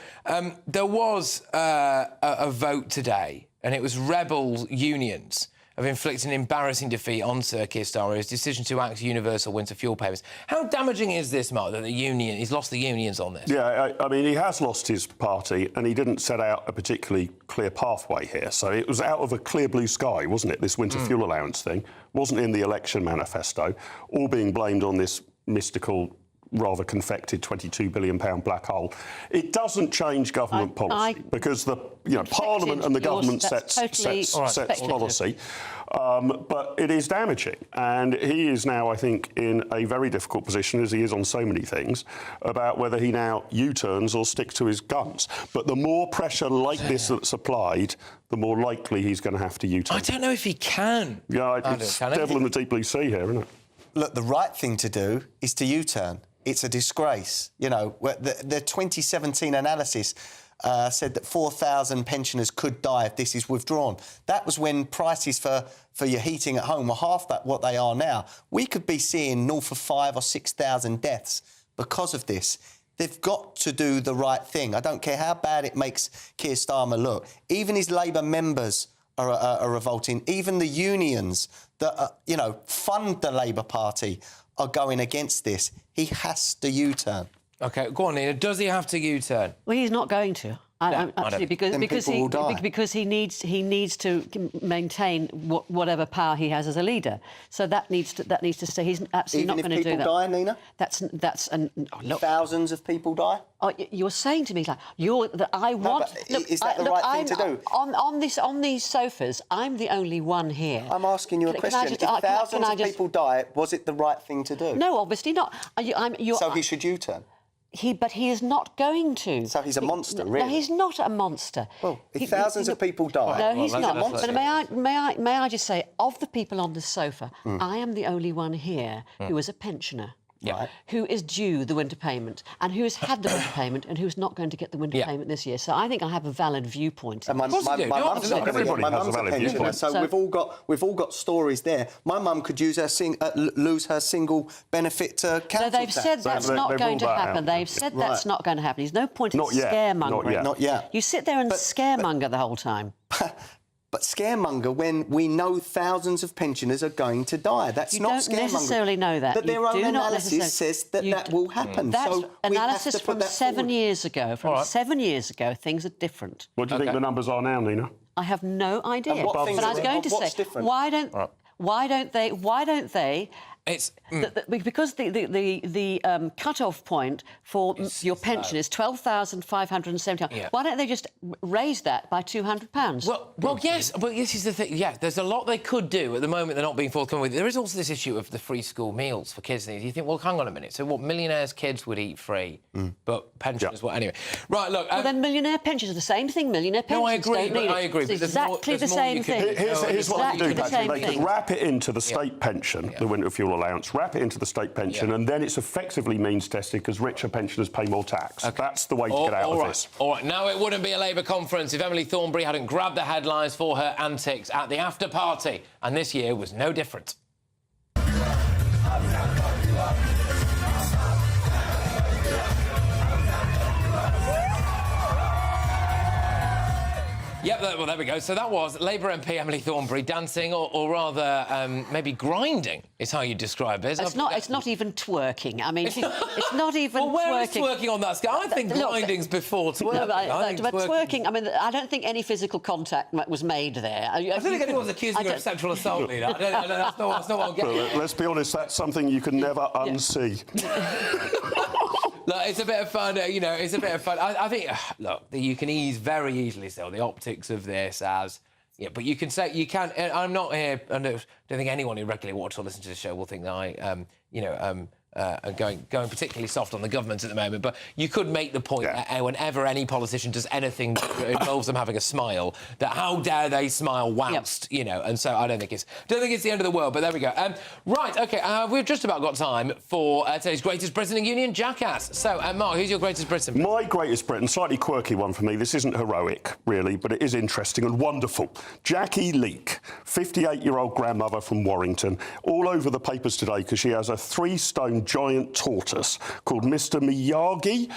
there was a vote today, and it was rebel unions of inflicting an embarrassing defeat on Sir Keir Starmer's decision to act universal winter fuel payments. How damaging is this, Mark, that he's lost the unions on this? Yeah, I mean, he has lost his party, and he didn't set out a particularly clear pathway here. So it was out of a clear blue sky, wasn't it, this winter fuel allowance thing? Wasn't in the election manifesto, all being blamed on this mystical, rather confected £22 billion black hole. It doesn't change government policy because the Parliament and the government sets policy, but it is damaging. And he is now, I think, in a very difficult position, as he is on so many things, about whether he now U-turns or sticks to his guns. But the more pressure like this that's applied, the more likely he's going to have to U-turn. I don't know if he can. Yeah, it's devil in the deep blue sea here, isn't it? Look, the right thing to do is to U-turn. It's a disgrace. You know, the 2017 analysis said that 4,000 pensioners could die if this is withdrawn. That was when prices for your heating at home were half that what they are now. We could be seeing north of 5,000 or 6,000 deaths because of this. They've got to do the right thing. I don't care how bad it makes Keir Starmer look. Even his Labour members are revolting. Even the unions that, fund the Labour Party are going against this. He has to U-turn. OK, go on, Nina. Does he have to U-turn? Well, he's not going to. Actually, because he needs to maintain whatever power he has as a leader. So that needs to stay. He's absolutely not going to do that. Even if people die, Nina? Look, thousands of people die. Oh, you're saying to me like I want. Is that the right thing to do? On these sofas, I'm the only one here. I'm asking you a question. If thousands of people die, was it the right thing to do? No, obviously not. So he should U-turn. But he is not going to. So he's a monster, really? No, he's not a monster. Well, if thousands of people die... No, he's not. But may I just say, of the people on the sofa, I am the only one here who is a pensioner. Right. Who is due the winter payment and who has had the winter payment and who's not going to get the winter payment this year. So I think I have a valid viewpoint. And my mum's not going to get. My mum's a pensioner, so we've all got stories there. My mum could lose her single benefit to council tax. So they've said that's not going to happen. They've said that's not going to happen. There's no point in scaremongering. Not yet. You sit there and scaremonger the whole time. But scaremonger when we know thousands of pensioners are going to die. That's not scaremonger. You don't necessarily know that. But their own analysis says that that will happen. That's so analysis from 7 years ago. From 7 years ago, things are different. What do you think the numbers are now, Nina? I have no idea. And what But I was going to say, different? why don't they? It's because the cut-off point for your pension is £12,570. Yeah. Why don't they just raise that by £200? Well, yes, but this is the thing. Yeah, there's a lot they could do. At the moment, they're not being forthcoming with. There is also this issue of the free school meals for kids. You think, well, hang on a minute. So what? Millionaires' kids would eat free, but pensioners well. Anyway, right? Look. Well, then millionaire pensions are the same thing. Millionaire pensions. No, I agree. Don't need I agree. It's exactly the same thing. Here's what they do, Patrick. They thing. could wrap it into the state pension, the winter fuel allowance, wrap it into the state pension, and then it's effectively means tested because richer pensioners pay more tax. That's the way to get out of this. All right, now it wouldn't be a Labour conference if Emily Thornberry hadn't grabbed the headlines for her antics at the after party, and this year was no different. Yep, well, there we go. So that was Labour MP Emily Thornberry dancing, or rather, maybe grinding is how you describe it. It's not even twerking. I mean, it's not even well, where twerking. Is twerking on that scale? I think grinding's before twerking. No, but twerking, I mean, I don't think any physical contact was made there. I don't think anyone's accusing her of sexual assault, Nina. That's not what I'm getting. Let's be honest, that's something you can never unsee. Look, it's a bit of fun, it's a bit of fun. I think, look, you can very easily sell the optics of this as... Yeah, but you can say... I'm not here... I don't think anyone who regularly watches or listens to the show will think that I, going particularly soft on the government at the moment, but you could make the point that whenever any politician does anything that involves them having a smile, that how dare they smile whilst, and so I don't think it's the end of the world, but there we go. Right, OK, we've just about got time for today's Greatest Britain in Union, Jackass. So, Mark, who's your Greatest Britain? My Greatest Britain, slightly quirky one for me. This isn't heroic, really, but it is interesting and wonderful. Jackie Leake, 58-year-old grandmother from Warrington, all over the papers today because she has a 3-stone giant tortoise called Mr. Miyagi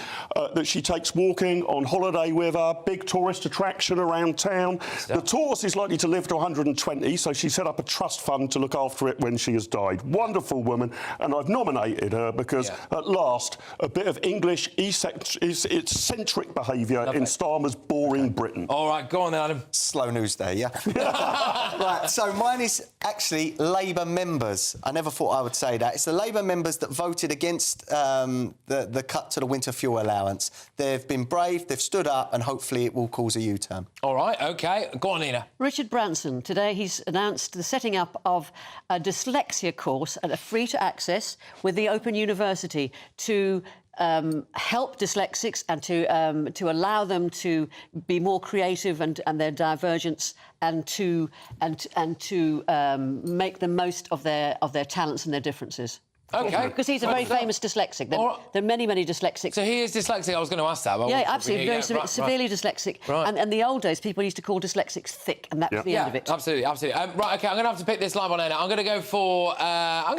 that she takes walking on holiday with her, big tourist attraction around town. The tortoise is likely to live to 120, so she set up a trust fund to look after it when she has died. Wonderful woman, and I've nominated her because, at last, a bit of English eccentric behaviour in Starmer's boring Britain. All right, go on then, Adam. Slow news there, yeah? Right, so mine is actually Labour members. I never thought I would say that. It's the Labour members that voted against the cut to the winter fuel allowance. They've been brave, they've stood up, and hopefully it will cause a U-turn. All right, OK. Go on, Nina. Richard Branson. Today he's announced the setting up of a dyslexia course at a free-to-access with the Open University to help dyslexics and to allow them to be more creative and their divergence and to make the most of their talents and their differences. OK. Because he's a very famous dyslexic. There are many, many dyslexics. So he is dyslexic. I was going to ask that. Yeah, absolutely. Very severely dyslexic. Right. And in the old days, people used to call dyslexics thick, and that was the end of it. Absolutely, absolutely. Right, OK, I'm going to have to pick this live on air now. I'm going to go for... Oh,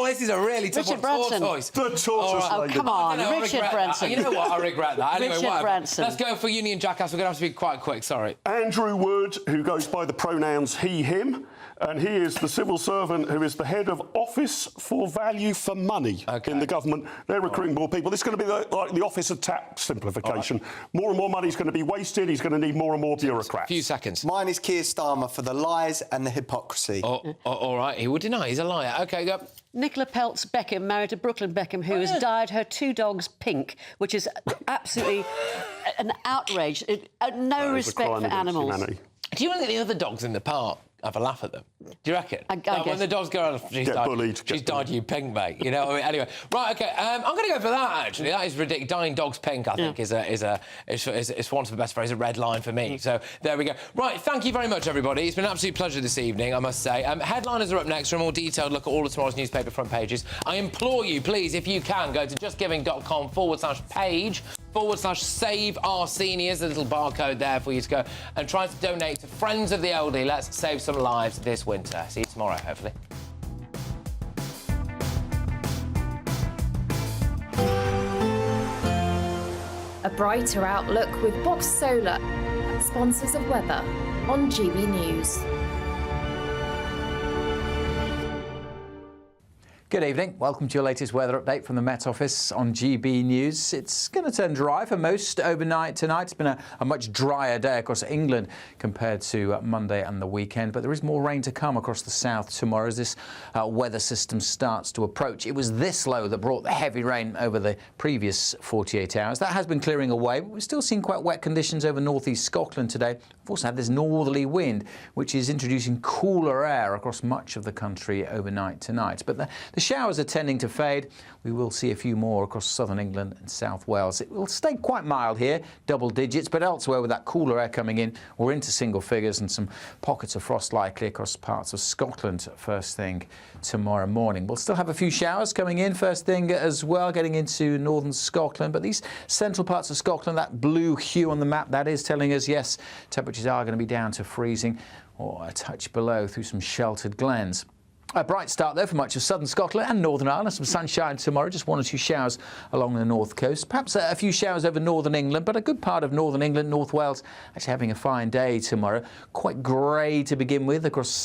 this is a really tough Richard one. Branson. Tortoise. The tortoise. Oh, come on, Richard Branson. You know what? I regret that. Anyway, Richard Branson. Let's go for Union Jackass. We're going to have to be quite quick, sorry. Andrew Wood, who goes by the pronouns he, him, and he is the civil servant who is the head of Office for Value for Money in the government. They're recruiting more people. This is going to be like the Office of Tax Simplification. More and more money is going to be wasted. He's going to need more and more bureaucrats. Few seconds. Mine is Keir Starmer for the lies and the hypocrisy. All right, he would deny. He's a liar. OK, go. Nicola Peltz Beckham married to Brooklyn Beckham, who has dyed her 2 dogs pink, which is absolutely an outrage. No respect for animals. Humanity. Do you think the other dogs in the park have a laugh at them? Do you reckon? I guess. When the dogs go on, she's dyed you pink, mate. You know what I mean? Anyway, right, OK, I'm going to go for that, actually. That is ridiculous. Dyeing dogs pink, I think, is for want of the best phrase, a red line for me. So there we go. Right, thank you very much, everybody. It's been an absolute pleasure this evening, I must say. Headliners are up next for a more detailed look at all of tomorrow's newspaper front pages. I implore you, please, if you can, go to justgiving.com/page/save our seniors, a little barcode there for you to go and try to donate to Friends of the Elderly. Let's save some lives this winter. See you tomorrow, hopefully. A brighter outlook with Box Solar. sponsors of weather on GB News. Good evening. Welcome to your latest weather update from the Met Office on GB News. It's going to turn dry for most overnight tonight. It's been a much drier day across England compared to Monday and the weekend, but there is more rain to come across the south tomorrow as this weather system starts to approach. It was this low that brought the heavy rain over the previous 48 hours. That has been clearing away, but we're still seeing quite wet conditions over northeast Scotland today. We've also had this northerly wind, which is introducing cooler air across much of the country overnight tonight. But the showers are tending to fade. We will see a few more across southern England and South Wales. It will stay quite mild here, double digits, but elsewhere with that cooler air coming in, we're into single figures and some pockets of frost likely across parts of Scotland first thing tomorrow morning. We'll still have a few showers coming in first thing as well, getting into northern Scotland, but these central parts of Scotland, that blue hue on the map, that is telling us, yes, temperatures are going to be down to freezing or a touch below through some sheltered glens. A bright start there for much of southern Scotland and Northern Ireland. Some sunshine tomorrow, just one or two showers along the north coast. Perhaps a few showers over northern England, but a good part of northern England, North Wales, actually having a fine day tomorrow. Quite grey to begin with across southern